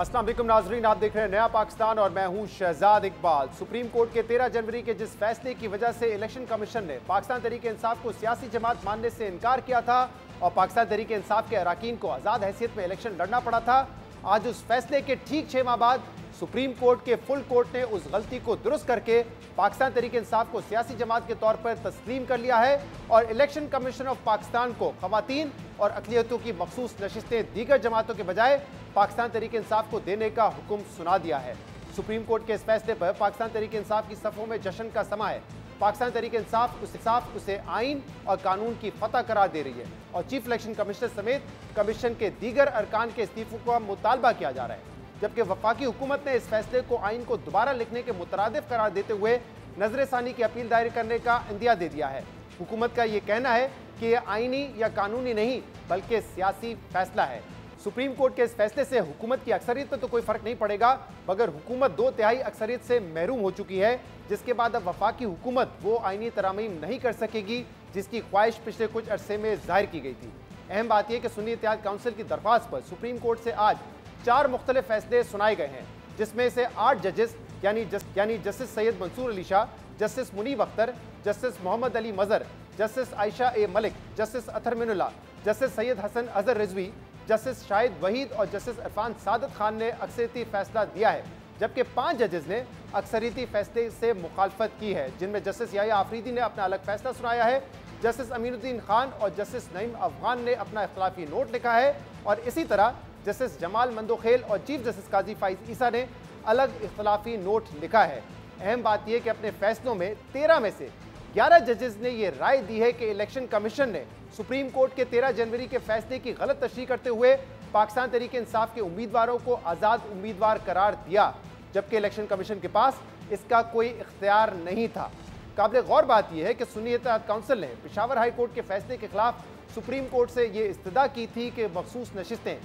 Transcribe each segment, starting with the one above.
अस्सलाम वालेकुम नाजरीन, आप देख रहे हैं नया पाकिस्तान और मैं हूं शहजाद इकबाल। सुप्रीम कोर्ट के 13 जनवरी के जिस फैसले की वजह से इलेक्शन कमीशन ने पाकिस्तान तहरीक इंसाफ को सियासी जमात मानने से इनकार किया था और पाकिस्तान तहरीक इंसाफ के अरकान को आज़ाद हैसियत में इलेक्शन लड़ना पड़ा था, आज उस फैसले के ठीक 6 माह बाद सुप्रीम कोर्ट के फुल कोर्ट ने उस गलती को दुरुस्त करके पाकिस्तान तहरीक इंसाफ को सियासी जमात के तौर पर तस्लीम कर लिया है और इलेक्शन कमीशन ऑफ पाकिस्तान को खवातीन और अक़लियतों की मखसूस नशिस्तें दीगर जमातों के बजाय पाकिस्तान तहरीक इंसाफ को देने का हुक्म सुना दिया है। सुप्रीम कोर्ट के इस फैसले पर पाकिस्तान तहरीक इंसाफ की सफ़ों में जश्न का समा है। पाकिस्तान तहरीक इंसाफ उसे आइन और कानून की फतह करार दे रही है और चीफ इलेक्शन कमिश्नर समेत कमीशन के दीगर अरकान के इस्तीफों का मुतालबा किया जा रहा है, जबकि वफाकी हुकूमत ने इस फैसले को आइन को दोबारा लिखने के मुतरादिफ करार देते हुए नजरसानी की अपील दायर करने का इंदिया दे दिया है। हुकूमत का ये कहना है कि यह आइनी या कानूनी नहीं बल्कि सियासी फैसला है। सुप्रीम कोर्ट के इस फैसले से हुकूमत की अक्सरियत पर तो कोई फर्क नहीं पड़ेगा, मगर हुकूमत 2/3 अक्सरियत से महरूम हो चुकी है, जिसके बाद अब वफाकी हुकूमत वो आइनी तरामीम नहीं कर सकेगी जिसकी ख्वाहिश पिछले कुछ अरसे में जाहिर की गई थी। अहम बात यह कि सुन्नी इत्तेहाद काउंसिल की दरख्वास्त पर सुप्रीम कोर्ट से आज 4 मुख्तलिफ फैसले सुनाए गए हैं, जिसमें से 8 जजेस यानी justice Syed Mansoor Ali Shah, justice Munib Akhtar, justice Mohammad Ali Mazhar, justice Ayesha A Malik, justice Athar Minallah, justice Syed Hasan Azhar Rizvi, justice Shahid Waheed और जस्टिस इरफान सादत खान ने अक्सरियती फैसला दिया है, जबकि 5 जजेस ने अक्सरियती फैसले से मुखालफत की है, जिनमें जस्टिस याया आफरीदी ने अपना अलग फैसला सुनाया है, जस्टिस अमीनुद्दीन खान और जस्टिस नईम अफगान ने अपना इख्तलाफी नोट लिखा है और इसी तरह जस्टिस जमाल मंदोखेल और चीफ जस्टिस काजी फाइज ईसा ने अलग इख्तलाफी नोट लिखा है। अहम बात यह कि अपने फैसलों में 13 में से 11 जजेस ने यह राय दी है कि इलेक्शन कमीशन ने सुप्रीम कोर्ट के 13 जनवरी के फैसले की गलत तशरीह करते हुए पाकिस्तान तहरीक इंसाफ के उम्मीदवारों को आज़ाद उम्मीदवार करार दिया, जबकि इलेक्शन कमीशन के पास इसका कोई इख्तियार नहीं था। काबिल गौर बात यह है कि सुन्नी इत्तेहाद काउंसिल ने पेशावर हाई कोर्ट के फैसले के खिलाफ सुप्रीम कोर्ट से यह इस्तदा की थी कि मखसूस नशिस्तें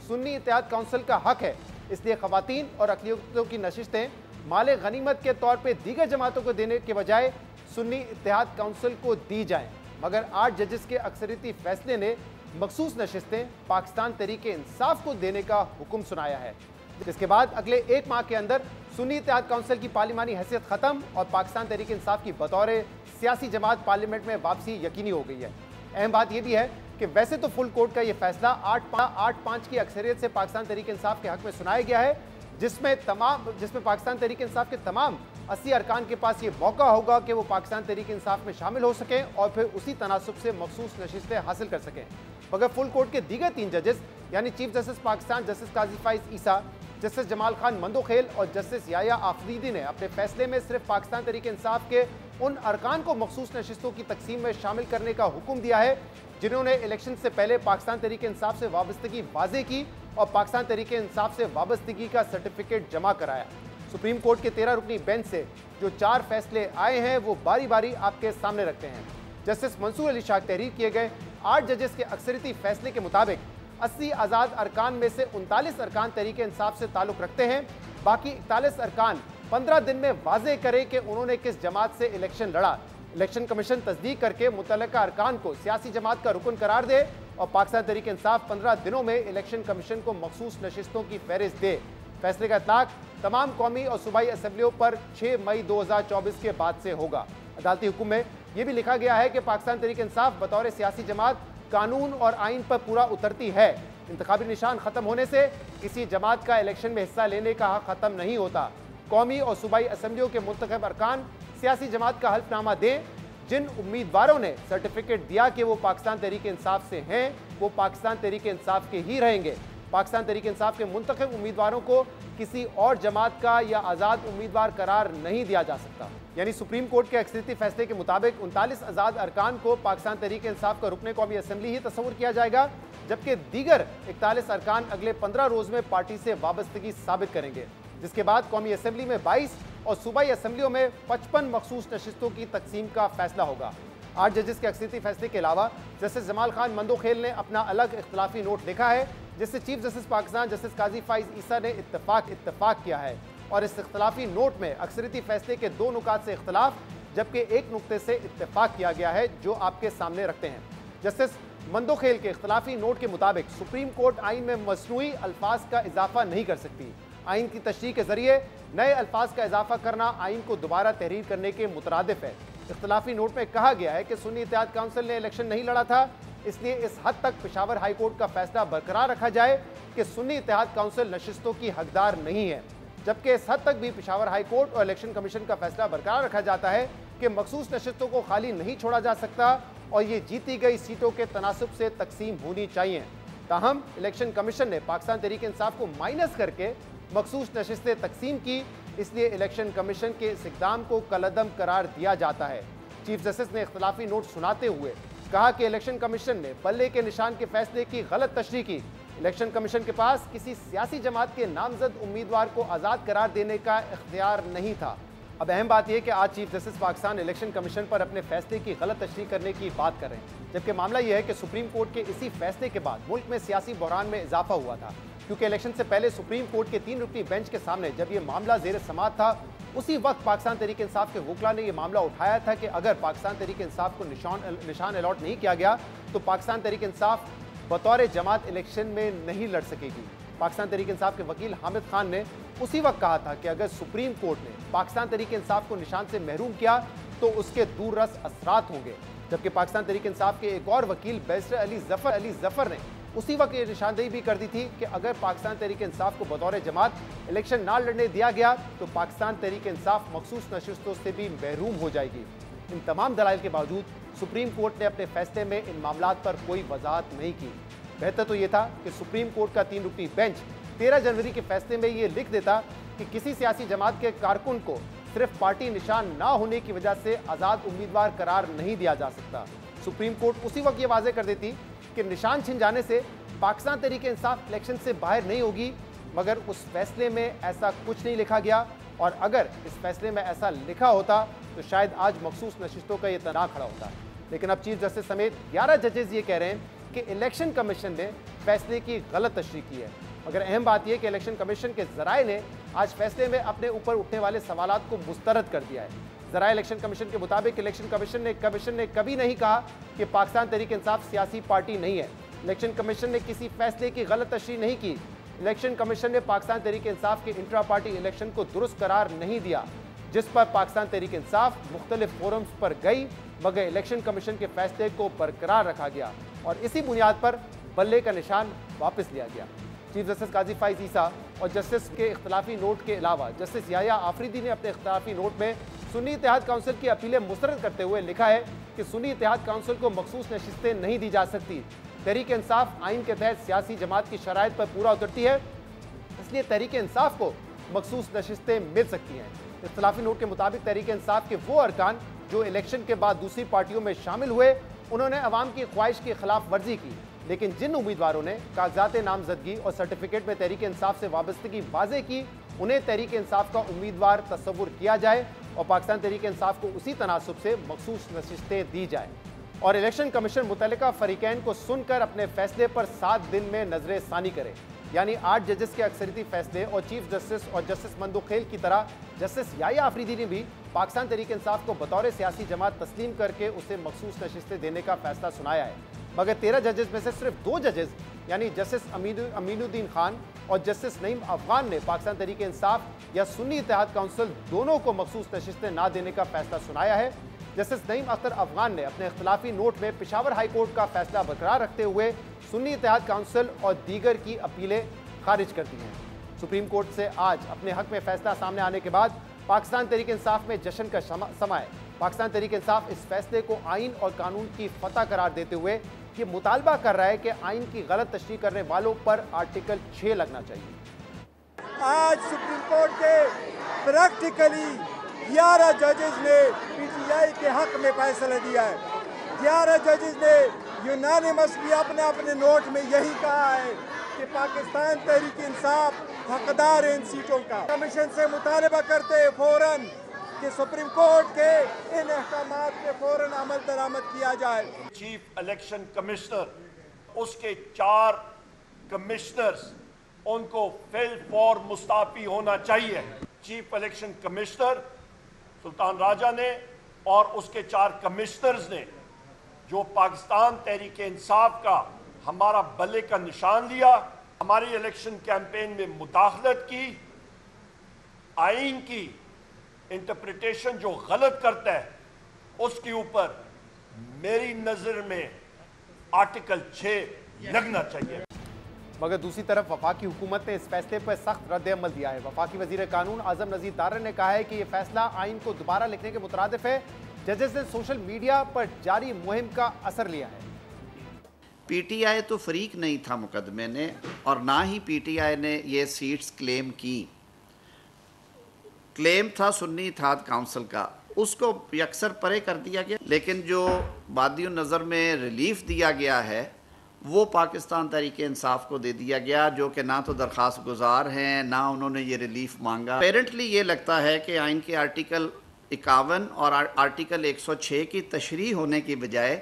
सुन्नी इत्तेहाद काउंसिल का हक है, इसलिए खवातीन और अक़लियतों की नशिस्तें माले गनीमत के तौर पर दीगर जमातों को देने के बजाय सुन्नी इत्तेहाद काउंसिल को दी जाएं, मगर 8 जजेस के अक्सरियती फैसले ने मखसूस नशिस्तें पाकिस्तान तहरीक इंसाफ को देने का हुक्म सुनाया है। इसके बाद अगले 1 माह के अंदर सुन्नी इत्तेहाद काउंसिल की पार्लिमानी हैसियत खत्म और पाकिस्तान तहरीक इंसाफ की बतौर सियासी जमात पार्लियामेंट में वापसी यकीनी हो गई है। अहम बात यह भी है कि वैसे तो फुल कोर्ट का यह फैसला 8-5 की अक्सरियत से पाकिस्तान तहरीक इंसाफ के हक में सुनाया गया है, जिसमें पाकिस्तान तहरीक इंसाफ के तमाम 80 अरकान के पास ये मौका होगा कि वो पाकिस्तान तहरीक इंसाफ में शामिल हो सकें और फिर उसी तनासुब से मखसूस नशिस्तें हासिल कर सकें। मगर फुल कोर्ट के दीगर 3 जजेस यानी चीफ जस्टिस पाकिस्तान जस्टिस काजी फाइज ईसा, जस्टिस जमाल खान मंदोखेल और जस्टिस याया आफरीदी ने अपने फैसले में सिर्फ पाकिस्तान तहरीक इंसाफ के उन अरकान को मखसूस नशिस्तों की तकसीम में शामिल करने का हुक्म दिया है जिन्होंने इलेक्शन से पहले पाकिस्तान तहरीक इंसाफ से वाबस्तगी वाज़े की और पाकिस्तान तहरीक इंसाफ से वाबस्तगी का सर्टिफिकेट जमा कराया। सुप्रीम कोर्ट के 13 रुकनी बेंच से जो 4 फैसले आए हैं वो बारी बारी आपके सामने रखते हैं। जस्टिस मंसूर अली शाह तहरीर किए गए 8 जजेस के अक्सरियती फैसले के मुताबिक 80 आज़ाद अरकान में से 39 अरकान तहरीक इंसाफ से ताल्लुक़ रखते हैं, बाकी 41 अरकान 15 दिन में वाजे करे कि उन्होंने किस जमात से इलेक्शन लड़ा। इलेक्शन कमीशन तस्दीक करके मुतल्लिका अरकान को सियासी जमात का रुकन करार दे और पाकिस्तान तहरीक इंसाफ 15 दिनों में इलेक्शन कमीशन को मखसूस नशिस्तों की फहरिस्त दे। फैसले का इतलाक तमाम कौमी और सूबाई असम्बलियों पर 6 मई 2024 के बाद से होगा। अदालती हुक्म में यह भी लिखा गया है कि पाकिस्तान तहरीक इंसाफ बतौर सियासी जमात कानून और आइन पर पूरा उतरती है। इंतखाबी निशान खत्म होने से किसी जमात का इलेक्शन में हिस्सा लेने का हक खत्म नहीं होता। कौमी और सूबाई असम्बलियों के मुंतखब अरकान सियासी जमात का हल्फनामा दें। जिन उम्मीदवारों ने सर्टिफिकेट दिया कि वो पाकिस्तान तहरीक इंसाफ से हैं, वो पाकिस्तान तहरीक इंसाफ के ही रहेंगे। पाकिस्तान तहरीक इंसाफ के मुंतखब उम्मीदवारों को किसी और जमात का या आज़ाद उम्मीदवार करार नहीं दिया जा सकता। यानी सुप्रीम कोर्ट के अक्सरियती फैसले के मुताबिक 39 आज़ाद अरकान को पाकिस्तान तहरीक इंसाफ का रुकने कौमी असम्बली ही तस्वुर किया जाएगा, जबकि दीगर 41 अरकान अगले 15 रोज़ में पार्टी से वाबस्तगी साबित करेंगे, जिसके बाद कौमी असम्बली में 22 और सूबाई असम्बलियों में 55 मखसूस नशिस्तों की तकसीम का फैसला होगा। 8 जजेस के अक्सरियती फैसले के अलावा जस्टिस जमाल खान मंदोखेल ने अपना अलग इख्तलाफी नोट लिखा है, जिससे चीफ जस्टिस पाकिस्तान जस्टिस काजी फाइज ईसा ने इत्तफाक किया है और इस इख्तलाफी नोट में अक्सरियती फैसले के 2 नुकात से इख्तलाफ जबकि 1 नुक्ते से इत्तफाक किया गया है, जो आपके सामने रखते हैं। जस्टिस मंदोखेल के इख्तलाफी नोट के मुताबिक सुप्रीम कोर्ट आइन में मसनूई अल्फाज का इजाफा नहीं कर सकती। आइन की तशरीह के जरिए नए अल्फाज का इजाफा करना आइन को दोबारा तहरीर करने के मुतरादिफ है। इख्तलाफी नोट में कहा गया है कि सुन्नी इत्तेहाद काउंसिल ने इलेक्शन नहीं लड़ा था, इसलिए इस हद तक पेशावर हाई कोर्ट का फैसला बरकरार रखा जाए कि सुन्नी इत्तेहाद काउंसिल नशिस्तों की हकदार नहीं है, जबकि इस हद तक भी पेशावर हाई कोर्ट और इलेक्शन कमीशन का फैसला बरकरार रखा जाता है कि मखसूस नशिस्तों को खाली नहीं छोड़ा जा सकता और ये जीती गई सीटों के तनासुब से तकसीम होनी चाहिए। ताहम इलेक्शन कमीशन ने पाकिस्तान तहरीक इंसाफ को माइनस करके मखसूस नशिस्तें तकसीम की, इसलिए इलेक्शन कमीशन के इस इक़दाम को कलअदम करार दिया जाता है। चीफ जस्टिस ने इख्तलाफी नोट सुनाते हुए कहा कि इलेक्शन कमीशन ने बल्ले के निशान के फैसले की गलत तशरीह की। इलेक्शन कमीशन के पास किसी सियासी जमात के नामजद उम्मीदवार को आज़ाद करार देने का इख्तियार नहीं था। अब अहम बात यह कि आज chief justice Pakistan election commission पर अपने फैसले की गलत तशरीह करने की बात कर रहे हैं, जबकि मामला यह है कि सुप्रीम कोर्ट के इसी फैसले के बाद मुल्क में सियासी बहरान में इजाफा हुआ था, क्योंकि इलेक्शन से पहले सुप्रीम कोर्ट के 3 रुकनी बेंच के सामने जब यह मामला जेर समाअत था, उसी वक्त पाकिस्तान तहरीक इंसाफ के वकला ने यह मामला उठाया था कि अगर पाकिस्तान तहरीक इंसाफ को निशान अलॉट नहीं किया गया तो पाकिस्तान तहरीक इंसाफ बतौर जमात इलेक्शन में नहीं लड़ सकेगी। पाकिस्तान तहरीक इंसाफ के वकील हामिद खान ने उसी वक्त कहा था कि अगर सुप्रीम कोर्ट ने पाकिस्तान तहरीक इंसाफ को निशान से महरूम किया तो उसके दूररस असरात होंगे, जबकि पाकिस्तान तहरीक इंसाफ के एक और वकील बैरिस्टर अली जफर ने उसी वक्त ये निशानदेही भी कर दी थी कि अगर पाकिस्तान तहरीक इंसाफ को बतौर जमात इलेक्शन ना लड़ने दिया गया तो पाकिस्तान तहरीक इंसाफ मखसूस नशिस्तों से भी महरूम हो जाएगी। इन तमाम दलाइल के बावजूद सुप्रीम कोर्ट ने अपने फैसले में इन मामलात पर कोई वजाहत नहीं की। बेहतर तो ये था कि सुप्रीम कोर्ट का 3 रुकनी बेंच 13 जनवरी के फैसले में ये लिख देता कि किसी सियासी जमात के कारकुन को सिर्फ पार्टी निशान ना होने की वजह से आज़ाद उम्मीदवार करार नहीं दिया जा सकता। सुप्रीम कोर्ट उसी वक्त ये वाजे कर देती कि निशान छिन जाने से पाकिस्तान तहरीक इंसाफ इलेक्शन से बाहर नहीं होगी, मगर उस फैसले में ऐसा कुछ नहीं लिखा गया, और अगर इस फैसले में ऐसा लिखा होता तो शायद आज मखसूस नशिस्तों का ये तनाव खड़ा होता। लेकिन अब चीफ जस्टिस समेत 11 जजेस ये कह रहे हैं कि इलेक्शन कमीशन ने फैसले की गलत तशरीह की है। मगर अहम बात यह कि इलेक्शन कमीशन के जराए ने आज फैसले में अपने ऊपर उठने वाले सवालात को मुस्तरद कर दिया है। जराए इलेक्शन कमीशन के मुताबिक इलेक्शन कमीशन ने कभी नहीं कहा कि पाकिस्तान तहरीक इंसाफ सियासी पार्टी नहीं है। इलेक्शन कमीशन ने किसी फैसले की गलत तशरीह नहीं की। इलेक्शन कमीशन ने पाकिस्तान तहरीक इंसाफ के इंट्रा पार्टी इलेक्शन को दुरुस्त करार नहीं दिया, जिस पर पाकिस्तान तहरीक इंसाफ मुख्तलिफ फोरम्स पर गई, मगर इलेक्शन कमीशन के फैसले को बरकरार रखा गया और इसी बुनियाद पर बल्ले का निशान वापस लिया गया। चीफ जस्टिस काजी फाइज ईसा और जस्टिस के इख्तलाफी नोट के अलावा जस्टिस याया आफरीदी ने अपने इख्तलाफी नोट में सुन्नी इत्तेहाद काउंसिल की अपीलें मुस्तरद करते हुए लिखा है कि सुन्नी इत्तेहाद काउंसिल को मखसूस नशिस्तें नहीं दी जा सकती। तहरीक इंसाफ आइन के तहत सियासी जमात की शराइत पर पूरा उतरती है, इसलिए तहरीक इंसाफ को मखसूस नशिस्तें मिल सकती हैं। इख्तलाफी नोट के मुताबिक तहरीक इंसाफ के वो अरकान जो इलेक्शन के बाद दूसरी पार्टियों में शामिल हुए, उन्होंने अवाम की ख्वाहिश की खिलाफ वर्जी की, लेकिन जिन उम्मीदवारों ने कागजात नामजदगी और सर्टिफिकेट में तहरीक इंसाफ से वाबस्तगी वाज़े की, उन्हें तहरीक इंसाफ का उम्मीदवार तस्वुर किया जाए और पाकिस्तान तहरीक इंसाफ को उसी तनासुब से मखसूस नशिस्तें दी जाए। और इलेक्शन कमीशन मुतल्लिका फरीकैन को सुनकर अपने फैसले पर 7 दिन में नजर सानी करे, यानी 8 जजेस के अक्सरियती फैसले और चीफ जस्टिस और जस्टिस मंदोखेल की तरह जस्टिस याया आफरीदी ने भी पाकिस्तान तहरीक इंसाफ को बतौर सियासी जमात तस्लीम करके उसे मखसूस नशिस्तें देने का फैसला सुनाया है। मगर 13 जजेस में से सिर्फ 2 जजेस यानी जस्टिस अमीनुद्दीन खान और जस्टिस नईम अफगान ने पाकिस्तान तहरीक इंसाफ या सुन्नी इत्तेहाद काउंसिल दोनों को मखसूस नशिस्तें ना देने का फैसला सुनाया है। जस्टिस नईम अख्तर अफगान ने अपने इख्तलाफी नोट में पेशावर हाई कोर्ट का फैसला बरकरार रखते हुए सुन्नी इत्तेहाद काउंसिल और दीगर की अपीलें खारिज कर दी हैं। सुप्रीम कोर्ट से आज अपने हक में फैसला सामने आने के बाद पाकिस्तान तहरीक इंसाफ में जश्न का समा है। पाकिस्तान तहरीक इंसाफ इस फैसले को आइन और कानून की फतह करार देते हुए ये मुतालबा कर रहा है कि आइन की गलत तशरीह करने वालों पर आर्टिकल 6 लगना चाहिए। आज सुप्रीम कोर्ट के प्रैक्टिकली 11 जजेस ने पीटीआई के हक में फैसला दिया है। 11 जजेस ने यूनानिमसली अपने अपने नोट में यही कहा है कि पाकिस्तान तहरीक इंसाफ हकदार है इन सीटों का। कमीशन से मुतालबा करते हैं फौरन कि सुप्रीम कोर्ट के इन अहकामात पे फौरन अमल दरामद किया जाए। चीफ इलेक्शन कमिश्नर उसके 4 कमिश्नर्स उनको फिल फॉर मुस्ताफी होना चाहिए। Chief election commissioner Sultan Raja ने और उसके 4 कमिश्नर्स ने जो पाकिस्तान तहरीक इंसाफ का हमारा बल्ले का निशान लिया, हमारी इलेक्शन कैंपेन में मुदाखलत की, आइन की इंटरप्रिटेशन जो गलत करता है उसके ऊपर मेरी नजर में आर्टिकल 6 लगना चाहिए। मगर दूसरी तरफ वफाकी हुकूमत ने इस फैसले पर सख्त रद्द-ए-अमल दिया है। वफाकी वजीर कानून आजम नज़ीर तारर ने कहा है कि यह फैसला आइन को दोबारा लिखने के मुतरादिफ है। जजेस ने सोशल मीडिया पर जारी मुहिम का असर लिया है। पीटीआई तो फरीक नहीं था मुकदमे ने, और ना ही पीटीआई ने ये सीट्स क्लेम की। क्लेम था सुन्नी इत्तेहाद काउंसिल का, उसको यकसर परे कर दिया गया। लेकिन जो बादियों नज़र में रिलीफ दिया गया है वो पाकिस्तान तहरीक इंसाफ को दे दिया गया, जो कि ना तो दरख्वास्त गुजार हैं, ना उन्होंने ये रिलीफ मांगा। अपेरेंटली ये लगता है कि आइन के आर्टिकल 51 और आर्टिकल 106 की तशरीह होने की बजाय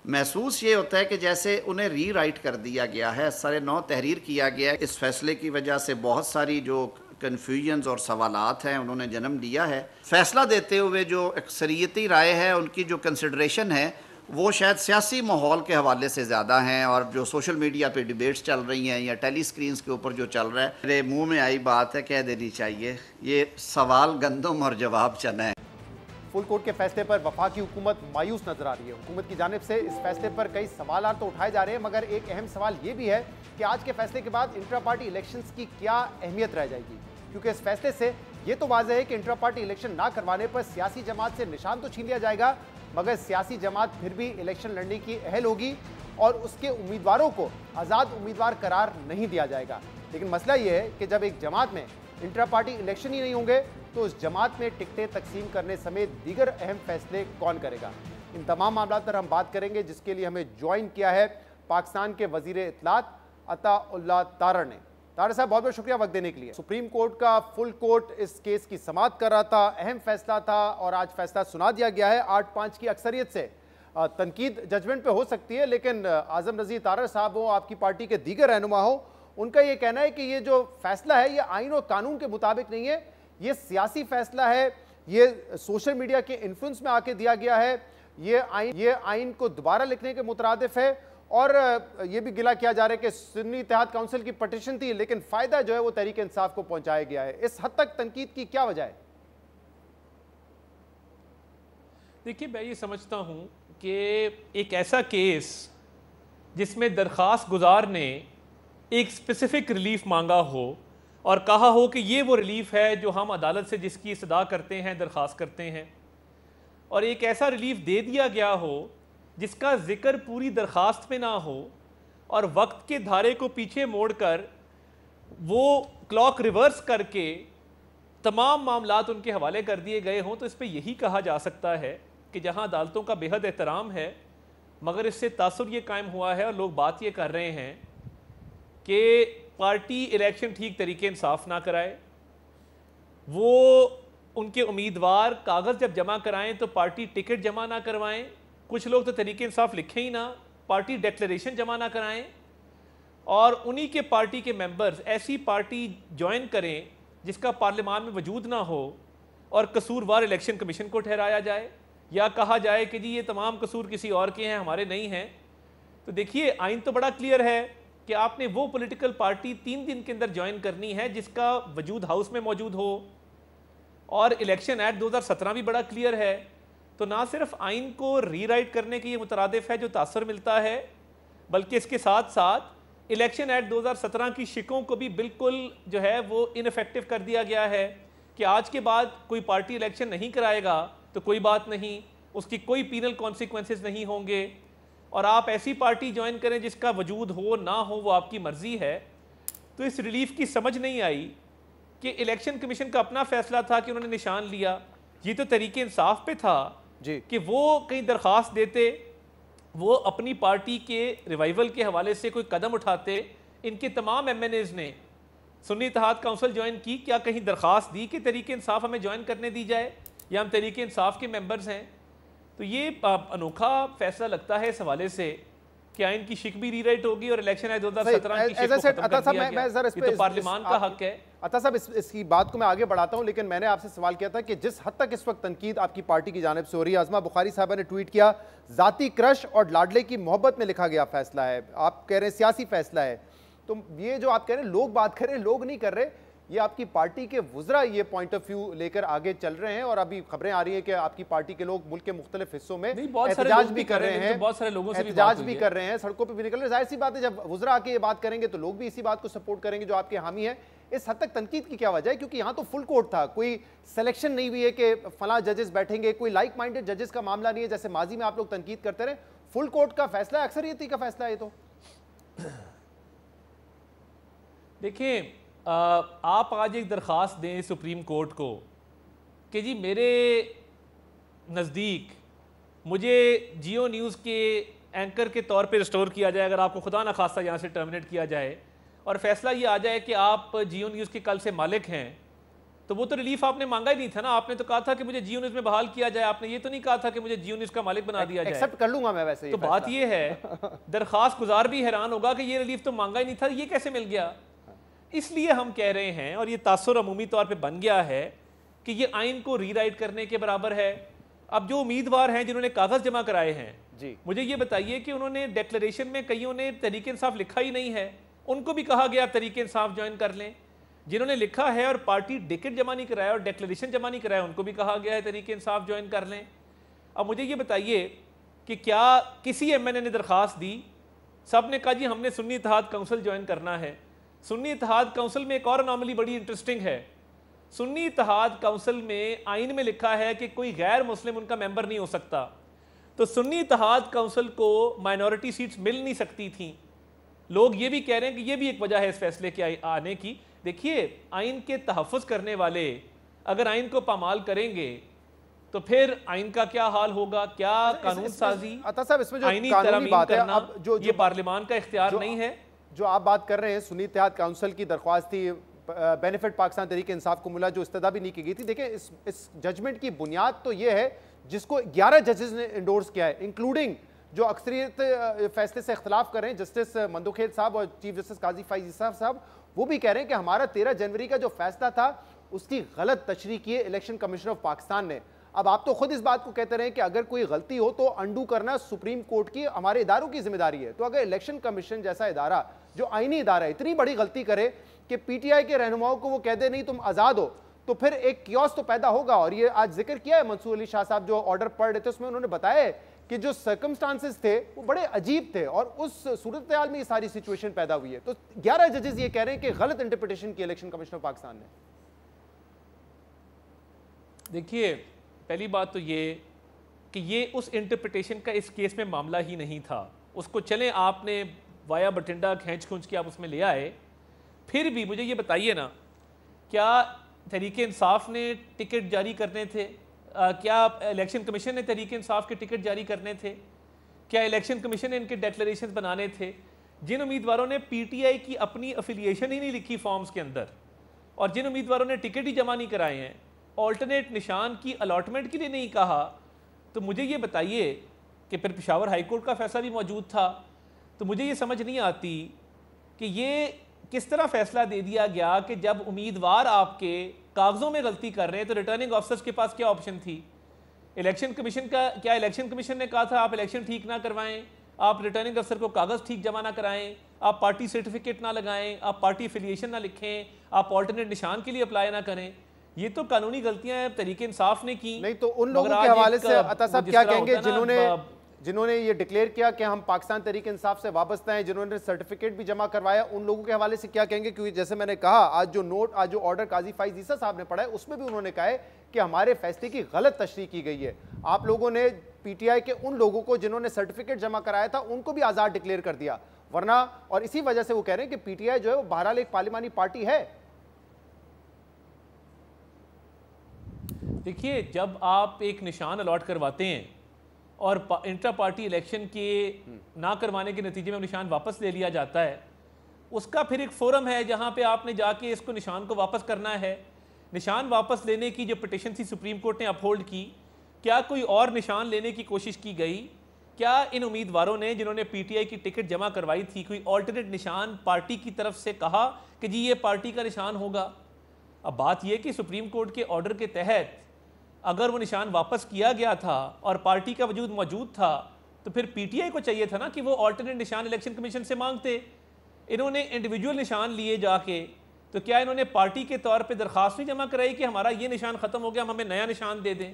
महसूस ये होता है कि जैसे उन्हें री राइट कर दिया गया है, सरे नौ तहरीर किया गया है। इस फैसले की वजह से बहुत सारी जो कन्फ्यूजन्स और सवालात हैं उन्होंने जन्म दिया है। फैसला देते हुए जो अक्सरियती राय है, उनकी जो कंसिडरेशन है वो शायद सियासी माहौल के हवाले से ज़्यादा हैं, और जो सोशल मीडिया पे डिबेट्स चल रही हैं या टेली स्क्रीन्स के ऊपर जो चल रहा है, मेरे मुंह में आई बात है, कह देनी चाहिए, ये सवाल गंदम और जवाब चना है। फुल कोर्ट के फैसले पर वफाकी हुकूमत मायूस नजर आ रही है। हुकूमत की जानिब से इस फैसले पर कई सवाल तो उठाए जा रहे हैं, मगर एक अहम सवाल ये भी है कि आज के फैसले के बाद इंट्रा पार्टी इलेक्शंस की क्या अहमियत रह जाएगी, क्योंकि इस फैसले से ये तो वाज़ेह है कि इंट्रा पार्टी इलेक्शन ना करवाने पर सियासी जमात से निशान तो छीन लिया जाएगा, मगर सियासी जमात फिर भी इलेक्शन लड़ने की अहल होगी और उसके उम्मीदवारों को आज़ाद उम्मीदवार करार नहीं दिया जाएगा। लेकिन मसला ये है कि जब एक जमात में इंट्रा पार्टी इलेक्शन ही नहीं होंगे तो उस जमात में टिकटें तकसीम करने समेत दीगर अहम फैसले कौन करेगा। इन तमाम मामलों पर हम बात करेंगे, जिसके लिए हमें ज्वाइन किया है पाकिस्तान के वजीर इत्तलात अताउल्लाह तारर ने। तारर साहब, बहुत बहुत शुक्रिया वक्त देने के लिए। सुप्रीम कोर्ट का फुल कोर्ट इस केस की समाअत कर रहा था, अहम फैसला था और आज फैसला सुना दिया गया है 8-5 की अक्सरियत से। तनकीद जजमेंट पे हो सकती है, लेकिन आजम नज़ीर तारर साहब हो, आपकी पार्टी के दीगर रहनुमा हो, उनका ये कहना है कि ये जो फैसला है ये आइन और कानून के मुताबिक नहीं है, ये सियासी फैसला है, ये सोशल मीडिया के इन्फ्लुएंस में आके दिया गया है, ये आइन को दोबारा लिखने के मुतरादिफ है। और ये भी गिला किया जा रहा है कि सुन्नी इत्तेहाद काउंसिल की पटिशन थी, लेकिन फायदा जो है वो तहरीक इंसाफ को पहुंचाया गया है। इस हद तक तनकीद की क्या वजह है? देखिए, मैं ये समझता हूं कि एक ऐसा केस जिसमें दरख्वास्त गुजार ने एक स्पेसिफिक रिलीफ मांगा हो और कहा हो कि ये वो रिलीफ है जो हम अदालत से जिसकी इस्तदा करते हैं, दरख्वास्त करते हैं, और एक ऐसा रिलीफ दे दिया गया हो जिसका जिक्र पूरी दरख्वास्त में ना हो और वक्त के धारे को पीछे मोड़कर वो क्लॉक रिवर्स करके तमाम मामलात उनके हवाले कर दिए गए हों, तो इस पर यही कहा जा सकता है कि जहां अदालतों का बेहद एहतराम है, मगर इससे तासुर ये कायम हुआ है और लोग बात ये कर रहे हैं कि पार्टी इलेक्शन ठीक तरीके इंसाफ ना कराए, वो उनके उम्मीदवार कागज़ जब जमा कराएं तो पार्टी टिकट जमा ना करवाएं, कुछ लोग तो तरीके इंसाफ लिखें ही ना, पार्टी डिक्लेरेशन जमा ना कराएं, और उन्हीं के पार्टी के मेंबर्स ऐसी पार्टी ज्वाइन करें जिसका पार्लियामान में वजूद ना हो और कसूरवार इलेक्शन कमीशन को ठहराया जाए या कहा जाए कि जी ये तमाम कसूर किसी और के हैं, हमारे नहीं हैं। तो देखिए, आइन तो बड़ा क्लियर है कि आपने वो पॉलिटिकल पार्टी 3 दिन के अंदर ज्वाइन करनी है जिसका वजूद हाउस में मौजूद हो, और इलेक्शन एक्ट 2017 भी बड़ा क्लियर है। तो ना सिर्फ आइन को रीराइट करने के ये मुतरादिफ है जो तासर मिलता है, बल्कि इसके साथ साथ इलेक्शन एक्ट 2017 की शिकों को भी बिल्कुल जो है वो इनफेक्टिव कर दिया गया है कि आज के बाद कोई पार्टी इलेक्शन नहीं कराएगा तो कोई बात नहीं, उसकी कोई पीनल कॉन्सिक्वेंसेस नहीं होंगे, और आप ऐसी पार्टी ज्वाइन करें जिसका वजूद हो ना हो वो आपकी मर्जी है। तो इस रिलीफ की समझ नहीं आई कि इलेक्शन कमीशन का अपना फैसला था कि उन्होंने निशान लिया, ये तो तरीके इंसाफ पे था जी कि वो कहीं दरख्वास्त देते, वो अपनी पार्टी के रिवाइवल के हवाले से कोई कदम उठाते। इनके तमाम MNAs ने सुन्नी इत्तेहाद काउंसिल ज्वाइन की, क्या कहीं दरख्वास्त दी कि तरीके इंसाफ हमें ज्वाइन करने दी जाए या हम तरीके इंसाफ के मेंबर्स हैं? तो ये अनोखा फैसला लगता है इस हवाले से कि आइन की शिक भी रीराइट होगी और इलेक्शन एक्ट 2017 की शिक को खत्म कर दिया गया। ये तो पार्लियामान का हक है अता साहब इसकी बात को मैं आगे बढ़ाता हूं, लेकिन मैंने आपसे सवाल किया था कि जिस हद तक इस वक्त तनकीद आपकी पार्टी की जानिब से हो रही है, आज़मा बुखारी साहबा ने ट्वीट किया, जाती क्रश और लाडले की मोहब्बत में लिखा गया फैसला है, आप कह रहे हैं सियासी फैसला है। तो ये जो आप कह रहे हैं लोग बात कर रहे हैं, लोग नहीं कर रहे, ये आपकी पार्टी के वुज़रा ये पॉइंट ऑफ व्यू लेकर आगे चल रहे हैं, और अभी खबरें आ रही हैं कि आपकी पार्टी के लोग मुल्क के मुख्तलिफ हिस्सों में एहतजाज भी कर रहे हैं, बहुत सारे लोगों से एहतजाज भी कर रहे हैं, सड़कों पर भी निकल रहे हैं। जाहिर सी बात है जब वुज़रा आके ये बात करेंगे तो लोग भी इसी बात को सपोर्ट करेंगे जो आपके हामी है। इस हद तक तनकीद की क्या वजह है? क्योंकि यहाँ तो फुल कोर्ट था, कोई सिलेक्शन नहीं हुई है कि फला जजेस बैठेंगे, कोई लाइक माइंडेड जजेस का मामला नहीं है जैसे माजी में आप लोग तनकीद करते रहे। फुल कोर्ट का फैसला है, अक्सरियती का फैसला है। ये तो देखिए, आप आज एक दरख्वास्त दें सुप्रीम कोर्ट को कि जी मेरे नज़दीक मुझे जियो न्यूज़ के एंकर के तौर पे रिस्टोर किया जाए, अगर आपको खुदा न खास्ता यहाँ से टर्मिनेट किया जाए और फैसला ये आ जाए कि आप जियो न्यूज़ के कल से मालिक हैं, तो वो तो रिलीफ आपने मांगा ही नहीं था ना। आपने तो कहा था कि मुझे जियो न्यूज़ में बहाल किया जाए, आपने ये तो नहीं कहा था कि मुझे जियो न्यूज़ का मालिक बना दिया जाए। एक्सेप्ट कर लूंगा मैं वैसे। तो बात ये है, दरख्वास्त गुजार भी हैरान होगा कि ये रिलीफ तो मांगा ही नहीं था, ये कैसे मिल गया। इसलिए हम कह रहे हैं, और ये तासुर अमूमी तौर पे बन गया है कि ये आइन को रीराइट करने के बराबर है। अब जो उम्मीदवार हैं जिन्होंने कागज़ जमा कराए हैं जी, मुझे ये बताइए कि उन्होंने डिक्लेरेशन में कईयों ने तरीके इंसाफ लिखा ही नहीं है, उनको भी कहा गया तरीके इंसाफ ज्वाइन कर लें। जिन्होंने लिखा है और पार्टी टिकट जमा नहीं कराया और डिक्लेरेशन जमा नहीं कराया, उनको भी कहा गया है तरीके इंसाफ ज्वाइन कर लें। अब मुझे ये बताइए कि क्या किसी MNA ने दरख्वास्त दी, सब ने कहा जी हमने सुन्नी इत्तेहाद काउंसिल ज्वाइन करना है। सुन्नी इत्तेहाद काउंसिल में एक और अनोमली बड़ी इंटरेस्टिंग है, सुन्नी इत्तेहाद काउंसिल में आइन में लिखा है कि कोई गैर मुस्लिम उनका मेंबर नहीं हो सकता। तो सुन्नी इत्तेहाद काउंसिल को माइनॉरिटी सीट्स मिल नहीं सकती थी। लोग ये भी कह रहे हैं कि ये भी एक वजह है इस फैसले के आने की। देखिए, आइन के तहफ़्फ़ुज़ करने वाले अगर आइन को पामाल करेंगे तो फिर आइन का क्या हाल होगा, क्या कानून साजी, अता साहब इसमें जो आइनी कानूनी बात है, करना, अब जो ये पार्लियामान का इख्तियार नहीं है। जो आप बात कर रहे हैं, सुन्नी इत्तेहाद काउंसिल की दरख्वास्त थी, बेनिफिट पाकिस्तान तहरीक इंसाफ को मिला, जो इस्तदा भी नहीं की गई थी। देखिए, इस जजमेंट की बुनियाद तो ये है जिसको 11 जजेस ने इंडोर्स किया है, इंक्लूडिंग जो अक्सरियत फैसले से इख्तलाफ कर रहे हैं, जस्टिस मंदुखेल साहब और चीफ जस्टिस काजी फाइज ईसा साहब, वो भी कह रहे हैं कि हमारा 13 जनवरी का जो फैसला था उसकी गलत तशरीह की है इलेक्शन कमीशन ऑफ पाकिस्तान ने। अब आप तो खुद इस बात को कहते रहे कि अगर कोई गलती हो तो अंडू करना सुप्रीम कोर्ट की, हमारे इदारों की जिम्मेदारी है। तो अगर इलेक्शन कमीशन जैसा इदारा, जो आईनी इदारा है, इतनी बड़ी गलती करे कि PTI के रहनुमाओं को वो कह दे नहीं तुम आज़ाद हो, तो फिर एक कियोस तो पैदा होगा। और ये आज जिक्र किया है मंसूर अली शाह साहब जो ऑर्डर पढ़ रहे थे, उसमें उन्होंने बताया कि जो सर्कमस्टांसेस थे वो बड़े अजीब थे और उस सूरत हाल में ये सारी सिचुएशन पैदा हुई है। तो 11 जजेस ये कह रहे हैं कि गलत इंटरप्रिटेशन की इलेक्शन कमीशन ऑफ पाकिस्तान ने। देखिए, पहली बात तो ये कि ये उस इंटरप्रिटेशन का इस केस में मामला ही नहीं था। उसको चलें आपने वाया बठिंडा खींच खूंच के आप उसमें ले आए, फिर भी मुझे ये बताइए ना, क्या तहरीक इंसाफ ने टिकट जारी करने थे? क्या इलेक्शन कमीशन ने तहरीक इंसाफ के टिकट जारी करने थे? क्या इलेक्शन कमीशन ने इनके डिक्लेरेशन बनाने थे? जिन उम्मीदवारों ने PTI की अपनी अफिलिएशन ही नहीं लिखी फॉर्म्स के अंदर, और जिन उम्मीदवारों ने टिकट ही जमा नहीं कराए हैं, ऑल्टरनेट निशान की अलॉटमेंट के लिए नहीं कहा, तो मुझे ये बताइए कि फिर पेशावर हाई कोर्ट का फैसला भी मौजूद था। तो मुझे ये समझ नहीं आती कि ये किस तरह फैसला दे दिया गया कि जब उम्मीदवार आपके कागज़ों में गलती कर रहे हैं तो रिटर्निंग ऑफिसर्स के पास क्या ऑप्शन थी? इलेक्शन कमीशन का क्या, इलेक्शन कमीशन ने कहा था आप इलेक्शन ठीक ना करवाएं, आप रिटर्निंग अफसर को कागज़ ठीक जमा ना कराएं, आप पार्टी सर्टिफिकेट ना लगाएं, आप पार्टी एफिलिएशन ना लिखें, आप ऑल्टरनेट निशान के लिए अप्लाई ना करें? ये तो कानूनी गलतियां हैं तरीके इंसाफ ने की। नहीं तो उन लोगों के हवाले से अता साहब क्या कहेंगे जिन्होंने ये डिक्लेयर किया कि हम पाकिस्तान तहरीक इंसाफ से वाबस्ता हैं, जिन्होंने सर्टिफिकेट भी जमा करवाया, उन लोगों के हवाले से क्या कहेंगे? क्योंकि जैसे मैंने कहा, आज जो ऑर्डर काजी फाइज ईसा साहब ने पढ़ा है उसमें भी उन्होंने कहा है कि हमारे फैसले की गलत तशरीह की गई है। आप लोगों ने PTI के उन लोगों को जिन्होंने सर्टिफिकेट जमा कराया था उनको भी आज़ाद डिक्लेयर कर दिया, वरना, और इसी वजह से वो कह रहे हैं कि PTI जो है वो बहरहाल एक पार्लिमानी पार्टी है। देखिए, जब आप एक निशान अलॉट करवाते हैं और इंट्रा पार्टी इलेक्शन के ना करवाने के नतीजे में निशान वापस ले लिया जाता है, उसका फिर एक फोरम है जहां पे आपने जाके इसको निशान को वापस करना है। निशान वापस लेने की जो पिटिशन थी सुप्रीम कोर्ट ने अपहोल्ड की, क्या कोई और निशान लेने की कोशिश की गई? क्या इन उम्मीदवारों ने जिन्होंने PTI की टिकट जमा करवाई थी कोई ऑल्टरनेट निशान पार्टी की तरफ से कहा कि जी ये पार्टी का निशान होगा? अब बात यह कि सुप्रीम कोर्ट के ऑर्डर के तहत अगर वो निशान वापस किया गया था और पार्टी का वजूद मौजूद था तो फिर पीटीआई को चाहिए था ना कि वो ऑल्टरनेट निशान इलेक्शन कमीशन से मांगते। इन्होंने इंडिविजुअल निशान लिए जाके, तो क्या इन्होंने पार्टी के तौर पे दरखास्त नहीं जमा कराई कि हमारा ये निशान खत्म हो गया, हम हमें नया निशान दे दें?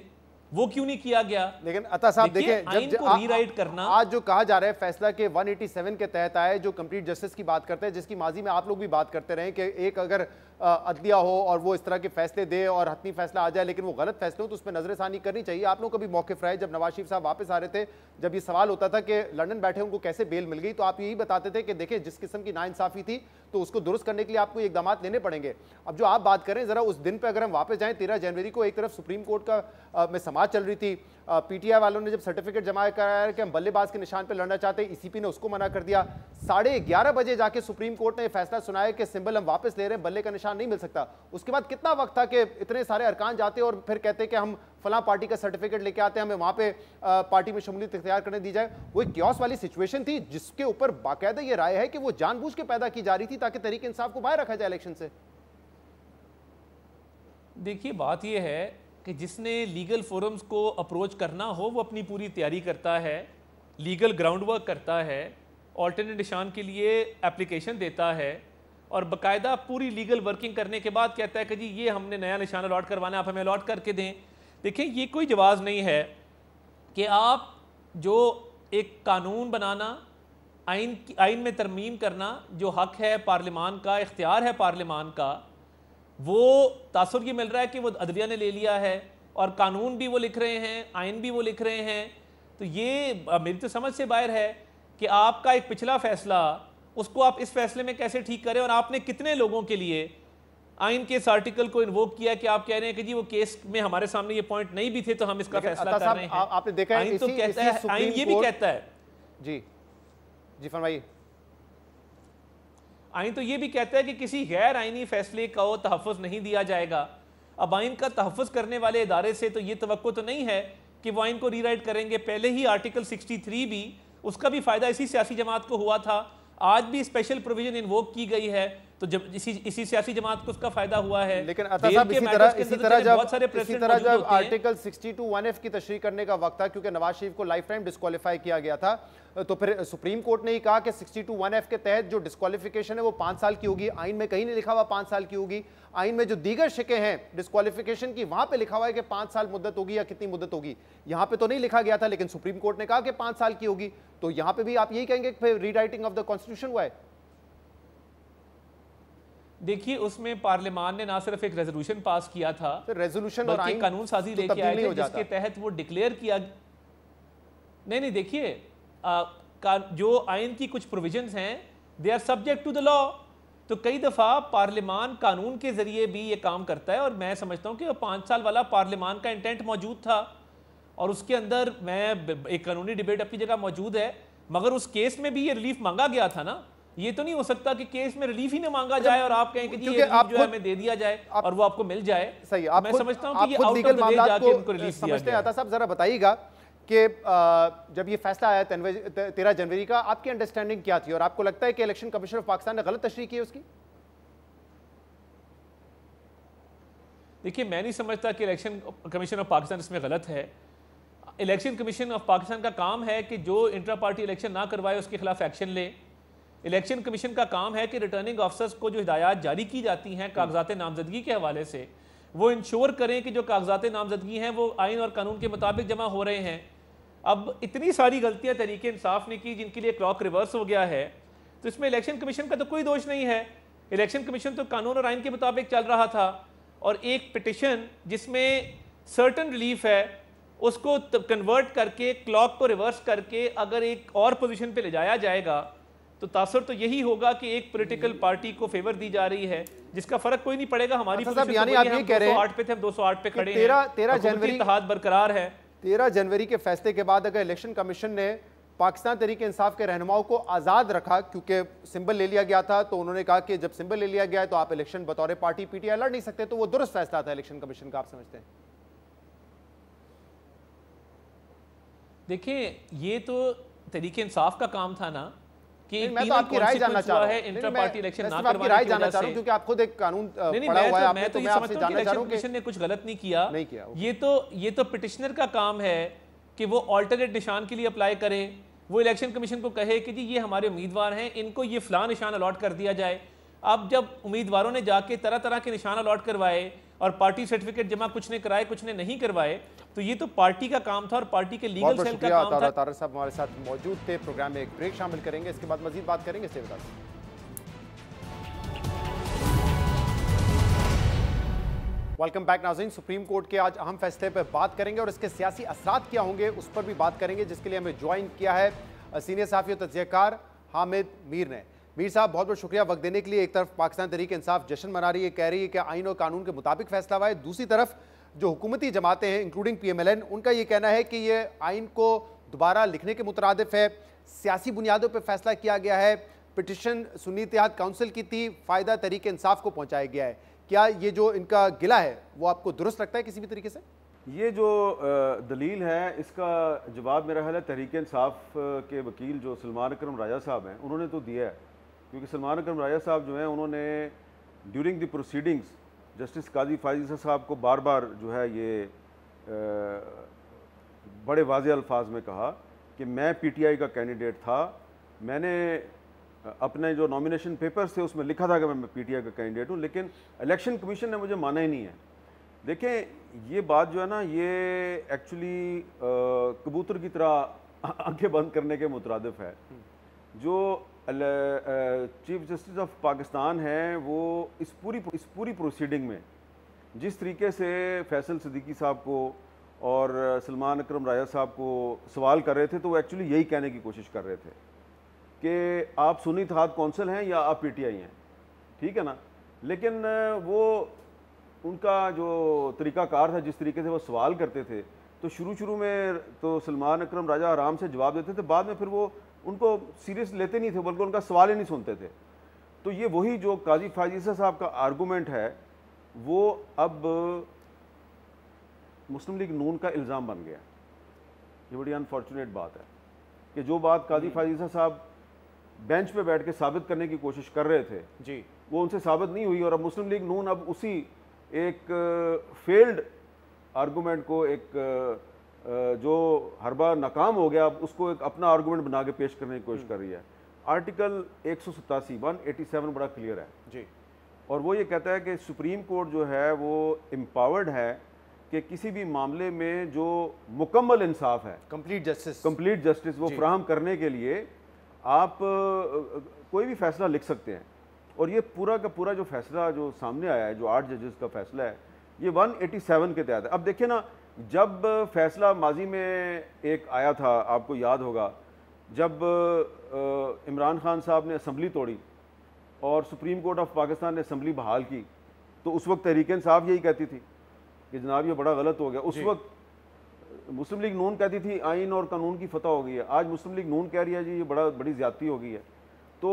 वो क्यों नहीं किया गया? लेकिन अता साहब देखिए, आइन को रीराइट करना आज जो कहा जा रहा है फैसला के 187 के तहत आए, जो कंप्लीट जस्टिस की बात करते हैं, जिसकी माजी में आप लोग भी बात करते रहे कि एक अगर अदलिया हो और वो इस तरह के फैसले दे और हतमी फैसला आ जाए लेकिन वो गलत फैसले हो तो उस पर नजरसानी करनी चाहिए। आप लोग का भी मौक़िफ़ रहे, जब नवाज शरीफ साहब वापस आ रहे थे, जब ये सवाल होता था कि लंदन बैठे उनको कैसे बेल मिल गई, तो आप यही बताते थे कि देखिए जिस किस्म की नाइंसाफ़ी थी तो उसको दुरुस्त करने के लिए आपको इकदाम लेने पड़ेंगे। अब जो आप बात करें ज़रा उस दिन पर अगर हम वापस जाएँ, 13 जनवरी को एक तरफ सुप्रीम कोर्ट का में समाज चल रही थी, पीटीआई वालों ने जब सर्टिफिकेट जमा कराया कि हम बल्लेबाज के निशान पर लड़ना चाहते हैं, ईसीपी ने उसको मना कर दिया। 11:30 बजे जाके सुप्रीम कोर्ट ने फैसला सुनाया कि सिंबल हम वापस ले रहे हैं, बल्ले का निशान नहीं मिल सकता। उसके बाद कितना वक्त था कि इतने सारे अरकान जाते और फिर कहते कि हम फलां पार्टी का सर्टिफिकेट लेके आते हैं, हमें वहां पे पार्टी में शमूलियत इख्तियार करने दी जाए। वो एक क्योस वाली सिचुएशन थी जिसके ऊपर बाकायदा ये राय है कि वो जानबूझ के पैदा की जा रही थी ताकि तहरीक इंसाफ को बाहर रखा जाए इलेक्शन से। देखिए बात यह है कि जिसने लीगल फोरम्स को अप्रोच करना हो वो अपनी पूरी तैयारी करता है, लीगल ग्राउंड वर्क करता है, ऑल्टरनेट निशान के लिए एप्लीकेशन देता है और बाकायदा पूरी लीगल वर्किंग करने के बाद कहता है कि जी ये हमने नया निशान अलॉट करवाना है, आप हमें अलॉट करके दें। देखिए ये कोई जवाज़ नहीं है कि आप जो एक कानून बनाना, आइन में तरमीम करना जो हक है पार्लिमान का, इख्तियार है पार्लिमान का, वो तासुर ये मिल रहा है कि वो अदलिया ने ले लिया है और कानून भी वो लिख रहे हैं, आइन भी वो लिख रहे हैं। तो ये मेरी तो समझ से बाहर है कि आपका एक पिछला फैसला उसको आप इस फैसले में कैसे ठीक करें। और आपने कितने लोगों के लिए आइन के इस आर्टिकल को इन्वोक किया कि आप कह रहे हैं कि जी वो केस में हमारे सामने ये पॉइंट नहीं भी थे तो हम इसका फैसला कर रहे हैं। आपने देखा है आइन तो कहता है, आइन ये भी कहता है, जी जी फरमाइए। आइन तो ये भी कहता है कि किसी गैर आइनी फैसले का तहफ़्फ़ुज़ नहीं दिया जाएगा। अब आइन का तहफ़्फ़ुज़ करने वाले इदारे से तो ये तवक्को तो नहीं है कि वो आइन को रीराइट करेंगे। पहले ही आर्टिकल 63 भी, उसका भी फ़ायदा इसी सियासी जमात को हुआ था, आज भी स्पेशल प्रोविजन इन्वोक की गई है तो जब इसी सियासी जमात को उसका फायदा हुआ है। लेकिन अता साहब इसी तरह जब आर्टिकल 62(1)(f) की तशरीह करने का वक्त था, क्योंकि नवाज शरीफ को लाइफ टाइम डिस्क्वालीफाई किया गया था, तो फिर सुप्रीम कोर्ट ने ही कहा कि 62(1)(f) के तहत जो डिस्क्वालिफिकेशन है वो 5 साल की होगी। आइन में कहीं नहीं लिखा हुआ 5 साल की होगी। आइन में जो दीगर शिकें हैं डिस्क्वालिफिकेशन की, वहां पे लिखा हुआ है कि 5 साल मुद्दत होगी या कितनी मुद्दत होगी। यहां पे तो नहीं लिखा गया था, लेकिन सुप्रीम कोर्ट ने कहा कि 5 साल की होगी। तो यहां पे भी आप यही कहेंगे कि फिर रीराइटिंग ऑफ द कॉन्स्टिट्यूशन हुआ है? देखिए उसमें पार्लियामान ने ना सिर्फ एक रेजोल्यूशन पास किया था, रेजोल्यूशन और आइन कानून साजी लेके आए थे जिसके तहत वो डिक्लेयर किया। नहीं देखिए जो आइन की कुछ प्रोविजंस हैं they are subject to the law. तो कई दफ़ा पार्लियामान कानून के जरिए भी ये काम करता है और मैं समझता हूँ कि 5 साल वाला पार्लियामान का इंटेंट मौजूद था और उसके अंदर मैं एक कानूनी डिबेट अपनी जगह मौजूद है, मगर उस केस में भी ये रिलीफ मांगा गया था ना। ये तो नहीं हो सकता कि केस में रिलीफ ही ना मांगा जाए और आप कहें कि जी ये रिलीफ जो है हमें दे दिया जाए और वो आपको मिल जाए। सही, मैं समझता हूँ कि ये आउट ऑफ द वे जाके उनको रिलीफ दिया गया। आता साहब जरा बताइएगा कि जब ये फैसला आया 13 जनवरी का, आपकी अंडरस्टैंडिंग क्या थी और आपको लगता है कि इलेक्शन कमीशन ऑफ पाकिस्तान ने गलत तशरीह की उसकी? देखिए मैं नहीं समझता कि इलेक्शन कमीशन ऑफ पाकिस्तान इसमें गलत है। इलेक्शन कमीशन ऑफ पाकिस्तान का काम है कि जो इंट्रा पार्टी इलेक्शन ना करवाए उसके खिलाफ एक्शन ले। इलेक्शन कमीशन का काम है कि रिटर्निंग ऑफिसर्स को जो हिदायत जारी की जाती हैं कागजात नामजदगी के हवाले से, वो इंश्योर करें कि जो कागजात नामजदगी हैं वो आइन और कानून के मुताबिक जमा हो रहे हैं। अब इतनी सारी गलतियां तरीके इंसाफ ने की जिनके लिए क्लॉक रिवर्स हो गया है, तो इसमें इलेक्शन कमीशन का तो कोई दोष नहीं है। इलेक्शन कमीशन तो कानून और आइन के मुताबिक चल रहा था और एक पिटिशन जिसमें सर्टन रिलीफ है उसको कन्वर्ट करके क्लॉक को रिवर्स करके अगर एक और पोजीशन पे ले जाया जाएगा तो तासर तो यही होगा कि एक पॉलिटिकल पार्टी को फेवर दी जा रही है जिसका फर्क कोई नहीं पड़ेगा। हमारी पोजीशन यानी आप ये कह रहे हैं 208 पे थे, हम 208 पे खड़े हैं। 13 जनवरी इत्तेहाद बरकरार है। 13 जनवरी के फैसले के बाद अगर इलेक्शन कमीशन ने पाकिस्तान तहरीक इंसाफ के रहनुमाओं को आज़ाद रखा, क्योंकि सिंबल ले लिया गया था, तो उन्होंने कहा कि जब सिंबल ले लिया गया है तो आप इलेक्शन बतौर पार्टी पीटीआई लड़ नहीं सकते, तो वो दुरुस्त फैसला था इलेक्शन कमीशन का, आप समझते हैं? देखिए ये तो तहरीक इंसाफ का काम था ना कि मैं तो आपकी राय जानना चाह रहा हूं, इंट्रा पार्टी इलेक्शन ना आपकी राय जानना चाह रहा हूं क्योंकि आप खुद एक कानून पढ़ा हुआ है आपने, तो मैं आपसे जानना चाह रहा हूं कि कमीशन ने कुछ गलत नहीं किया। नहीं किया। ये तो पिटिशनर का काम है कि वो ऑल्टरनेट निशान के लिए अप्लाई करे, वो इलेक्शन कमीशन को कहे कि जी ये हमारे उम्मीदवार हैं, इनको ये फलां निशान अलॉट कर दिया जाए। अब जब उम्मीदवारों ने जाके तरह तरह के निशान अलॉट करवाए और पार्टी सर्टिफिकेट जमा कुछ ने कराए कुछ ने नहीं करवाए, तो ये तो पार्टी का काम था और पार्टी के लीगल सेल का काम था। तारक साहब हमारे साथ मौजूद थे। प्रोग्राम में एक ब्रेक शामिल करेंगे, इसके बाद मजीद बात करेंगे। Stay with us. Welcome back नाज़रीन। सुप्रीम कोर्ट के आज अहम फैसले पर बात करेंगे और इसके सियासी असरात क्या होंगे उस पर भी बात करेंगे, जिसके लिए हमें ज्वाइन किया है सीनियर सहाफ़ी और तज्ज़ियाकार हामिद मीर ने। मीर साहब बहुत बहुत शुक्रिया वक्त देने के लिए। एक तरफ पाकिस्तान तहरीक इंसाफ जश्न मना रही है, कह रही है कि आइन और कानून के मुताबिक फैसला हुआ है, दूसरी तरफ जो हुकूमती जमातें हैं इंक्लूडिंग PMLN, उनका ये कहना है कि ये आइन को दोबारा लिखने के मुतरादिफ है, सियासी बुनियादों पर फैसला किया गया है, पिटिशन सुन्नी इत्तेहाद काउंसिल की थी, फ़ायदा तहरीक इंसाफ को पहुँचाया गया है। क्या ये जो इनका गिला है वो आपको दुरुस्त लगता है किसी भी तरीके से? ये जो दलील है इसका जवाब मेरा ख्याल है तहरीक इंसाफ के वकील जो सलमान अकरम राजा साहब हैं उन्होंने तो दिया है, क्योंकि सलमान अकरम राजा साहब जो हैं उन्होंने ड्यूरिंग द प्रोसीडिंग्स जस्टिस काजी फायज ईसा साहब को बार बार जो है ये बड़े वाज़े अल्फाज में कहा कि मैं PTI का कैंडिडेट था, मैंने अपने जो नॉमिनेशन पेपर्स थे उसमें लिखा था कि मैं PTI का कैंडिडेट हूँ, लेकिन इलेक्शन कमीशन ने मुझे माना ही नहीं है। देखें ये बात जो है ना ये एक्चुअली कबूतर की तरह आंखें बंद करने के मुतरादिफ है। जो चीफ जस्टिस ऑफ पाकिस्तान है वो इस पूरी प्रोसीडिंग में जिस तरीके से फैसल सिद्दीकी साहब को और सलमान अकरम राजा साहब को सवाल कर रहे थे, तो वो एक्चुअली यही कहने की कोशिश कर रहे थे कि आप सुन्नी इत्तेहाद कौंसिल हैं या आप PTI हैं, ठीक है ना। लेकिन वो उनका जो तरीक़ाकार था, जिस तरीके से वो सवाल करते थे, तो शुरू में तो सलमान अकरम राजा आराम से जवाब देते थे, बाद में फिर वो उनको सीरियस लेते नहीं थे, बल्कि उनका सवाल ही नहीं सुनते थे। तो ये वही जो काजी फायज ईसा साहब का आर्गूमेंट है वो अब मुस्लिम लीग नून का इल्ज़ाम बन गया। ये बड़ी अनफॉर्चुनेट बात है कि जो बात काजी फायज ईसा साहब बेंच पे बैठ के साबित करने की कोशिश कर रहे थे जी, वो उनसे साबित नहीं हुई, और अब मुस्लिम लीग नून अब उसी एक फेल्ड आर्गूमेंट को, एक जो हर बार नाकाम हो गया, अब उसको एक अपना आर्गूमेंट बना के पेश करने की कोशिश कर रही है। आर्टिकल 187 बड़ा क्लियर है जी, और वो ये कहता है कि सुप्रीम कोर्ट जो है वो एम्पावर्ड है कि किसी भी मामले में जो मुकम्मल इंसाफ है, कंप्लीट जस्टिस वो फ्राहम करने के लिए आप कोई भी फैसला लिख सकते हैं। और ये पूरा का पूरा जो फैसला जो सामने आया है, जो 8 जजेस का फैसला है, ये 187 के तहत है। अब देखिए ना, जब फैसला माजी में एक आया था, आपको याद होगा, जब इमरान खान साहब ने असम्बली तोड़ी और सुप्रीम कोर्ट ऑफ पाकिस्तान ने असम्बली बहाल की, तो उस वक्त तहरीक इंसाफ यही कहती थी कि जनाब ये बड़ा गलत हो गया। उस वक्त मुस्लिम लीग नून कहती थी आइन और कानून की फतह हो गई है। आज मुस्लिम लीग नून कह रही है जी ये बड़ी ज़्यादती हो गई है। तो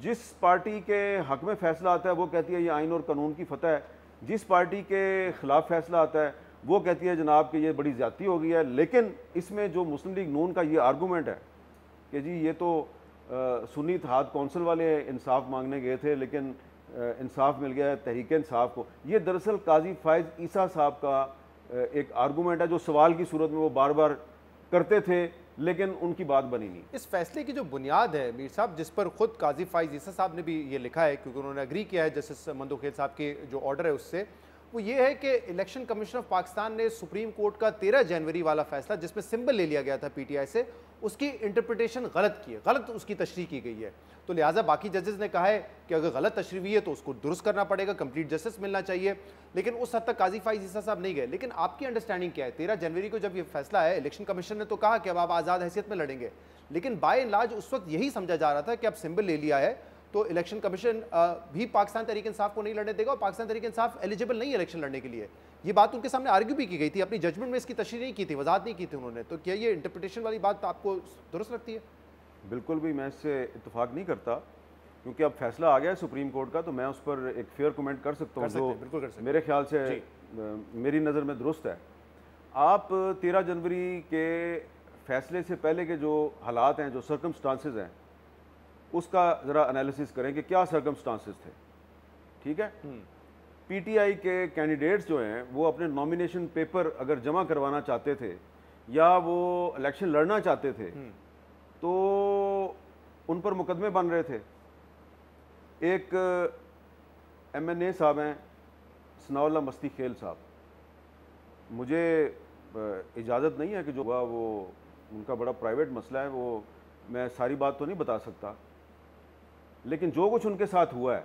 जिस पार्टी के हक में फैसला आता है वो कहती है ये आइन और कानून की फतह है, जिस पार्टी के ख़िलाफ़ फैसला आता है वो कहती है जनाब कि ये बड़ी ज़्यादती हो गई है। लेकिन इसमें जो मुस्लिम लीग नून का ये आर्गूमेंट है कि जी ये तो सुन्नी इत्तेहाद कौंसिल वाले इंसाफ मांगने गए थे, लेकिन इंसाफ मिल गया है तहरीक इंसाफ को, ये दरअसल काजी फायज ईसा साहब का एक आर्गूमेंट है जो सवाल की सूरत में वो बार बार करते थे, लेकिन उनकी बात बनी नहीं। इस फैसले की जो बुनियाद है मीर साहब, जिस पर खुद काजी फायज ईसा साहब ने भी ये लिखा है, क्योंकि उन्होंने एग्री किया है जस्टिस मंदोखेल साहब के जो ऑर्डर है उससे, वो ये है कि इलेक्शन कमीशन ऑफ पाकिस्तान ने सुप्रीम कोर्ट का 13 जनवरी वाला फैसला जिसमें सिंबल ले लिया गया था PTI से, उसकी इंटरप्रिटेशन गलत की है, गलत उसकी तशरीह की गई है। तो लिहाजा बाकी जजेस ने कहा है कि अगर गलत तशरीह हुई है तो उसको दुरुस्त करना पड़ेगा, कंप्लीट जस्टिस मिलना चाहिए। लेकिन उस हद तक काजी फायज ईसा साहब नहीं गए। लेकिन आपकी अंडरस्टैंडिंग क्या है? 13 जनवरी को जब ये फैसला है, इलेक्शन कमीशन ने तो कहा कि अब आप आज़ाद हैसियत में लड़ेंगे, लेकिन बाय एंड लार्ज उस वक्त यही समझा जा रहा था कि अब सिंबल ले लिया है तो इलेक्शन कमीशन भी पाकिस्तान तहरीक इंसाफ को नहीं लड़ने देगा और पाकिस्तान तहरीक इंसाफ एलिजिबल नहीं है इलेक्शन लड़ने के लिए। ये बात उनके सामने आर्ग्यू भी की गई थी, अपनी जजमेंट में इसकी तशरीह नहीं की थी, वजाहत नहीं की थी उन्होंने। तो क्या ये इंटरप्रिटेशन वाली बात आपको दुरुस्त लगती है? बिल्कुल भी मैं इससे इत्तेफाक नहीं करता, क्योंकि अब फैसला आ गया है सुप्रीम कोर्ट का, तो मैं उस पर एक फेयर कमेंट कर सकता हूँ जो मेरे ख्याल से मेरी नज़र में दुरुस्त है। आप 13 जनवरी के फैसले से पहले के जो हालात हैं, जो सर्कमस्टांसेस हैं, उसका ज़रा एनालिसिस करें कि क्या सर्कमस्टांसेस थे, ठीक है। पीटीआई के कैंडिडेट्स जो हैं वो अपने नॉमिनेशन पेपर अगर जमा करवाना चाहते थे या वो इलेक्शन लड़ना चाहते थे तो उन पर मुकदमे बन रहे थे। एक MNA साहब हैं सनाउल्लाह मस्ती खेल साहब, मुझे इजाज़त नहीं है कि जो हुआ वो उनका बड़ा प्राइवेट मसला है, वो मैं सारी बात तो नहीं बता सकता, लेकिन जो कुछ उनके साथ हुआ है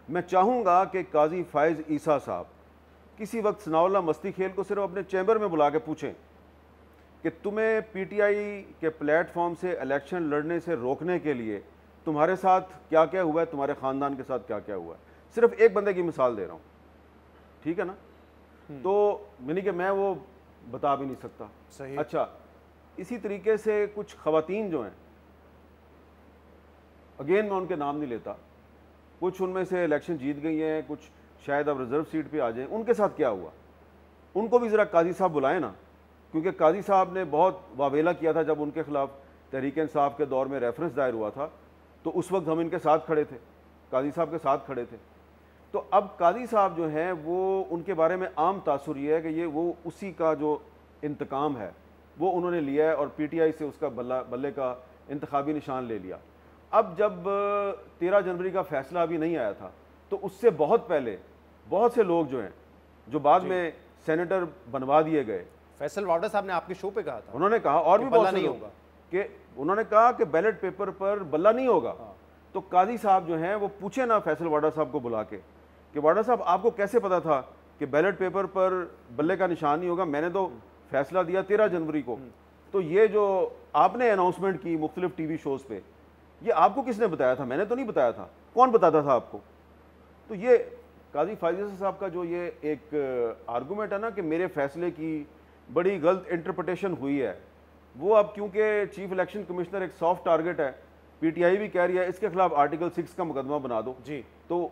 मैं चाहूँगा कि काजी फायज़ ईसा साहब किसी वक्त सनाउल्लाह मस्ती खेल को सिर्फ अपने चैम्बर में बुला के पूछें कि तुम्हें पीटीआई के प्लेटफॉर्म से इलेक्शन लड़ने से रोकने के लिए तुम्हारे साथ क्या क्या हुआ है, तुम्हारे ख़ानदान के साथ क्या क्या हुआ है। सिर्फ एक बंदे की मिसाल दे रहा हूँ, ठीक है ना। तो यानी कि मैं वो बता भी नहीं सकता। सही। अच्छा, इसी तरीके से कुछ ख़वातीन जो हैं, अगेन मैं उनके नाम नहीं लेता, कुछ उनमें से इलेक्शन जीत गई हैं, कुछ शायद अब रिजर्व सीट पे आ जाएं, उनके साथ क्या हुआ उनको भी ज़रा काजी साहब बुलाएं ना, क्योंकि काजी साहब ने बहुत वावेला किया था जब उनके खिलाफ तहरीक इंसाफ के दौर में रेफरेंस दायर हुआ था, तो उस वक्त हम इनके साथ खड़े थे, काजी साहब के साथ खड़े थे। तो अब काजी साहब जो हैं वो उनके बारे में आम तासुर ये है कि ये वो उसी का जो इंतकाम है वो उन्होंने लिया है और पीटीआई से उसका बल्ले का इंतखाबी निशान ले लिया। अब जब 13 जनवरी का फैसला अभी नहीं आया था तो उससे बहुत पहले बहुत से लोग जो हैं जो बाद में सेनेटर बनवा दिए गए, फैसल वावड़ा साहब ने आपके शो पे कहा था, उन्होंने कहा और भी बहुत से नहीं लोग होगा कि उन्होंने कहा कि बैलेट पेपर पर बल्ला नहीं होगा। तो काजी साहब जो हैं वो पूछे ना फैसल वाडा साहब को बुला के कि वाडा साहब आपको कैसे पता था कि बैलेट पेपर पर बल्ले का निशान नहीं होगा, मैंने तो फैसला दिया 13 जनवरी को, तो ये जो आपने अनाउंसमेंट की मुख्तलिफ टीवी शोज़ पे, ये आपको किसने बताया था? मैंने तो नहीं बताया था, कौन बताता था आपको? तो ये काजी फायज़ साहब का जो ये एक आर्गूमेंट है ना कि मेरे फैसले की बड़ी गलत इंटरप्रटेशन हुई है, वो अब क्योंकि चीफ इलेक्शन कमिश्नर एक सॉफ्ट टारगेट है, पीटीआई भी कह रही है इसके खिलाफ आर्टिकल 6 का मुकदमा बना दो जी, तो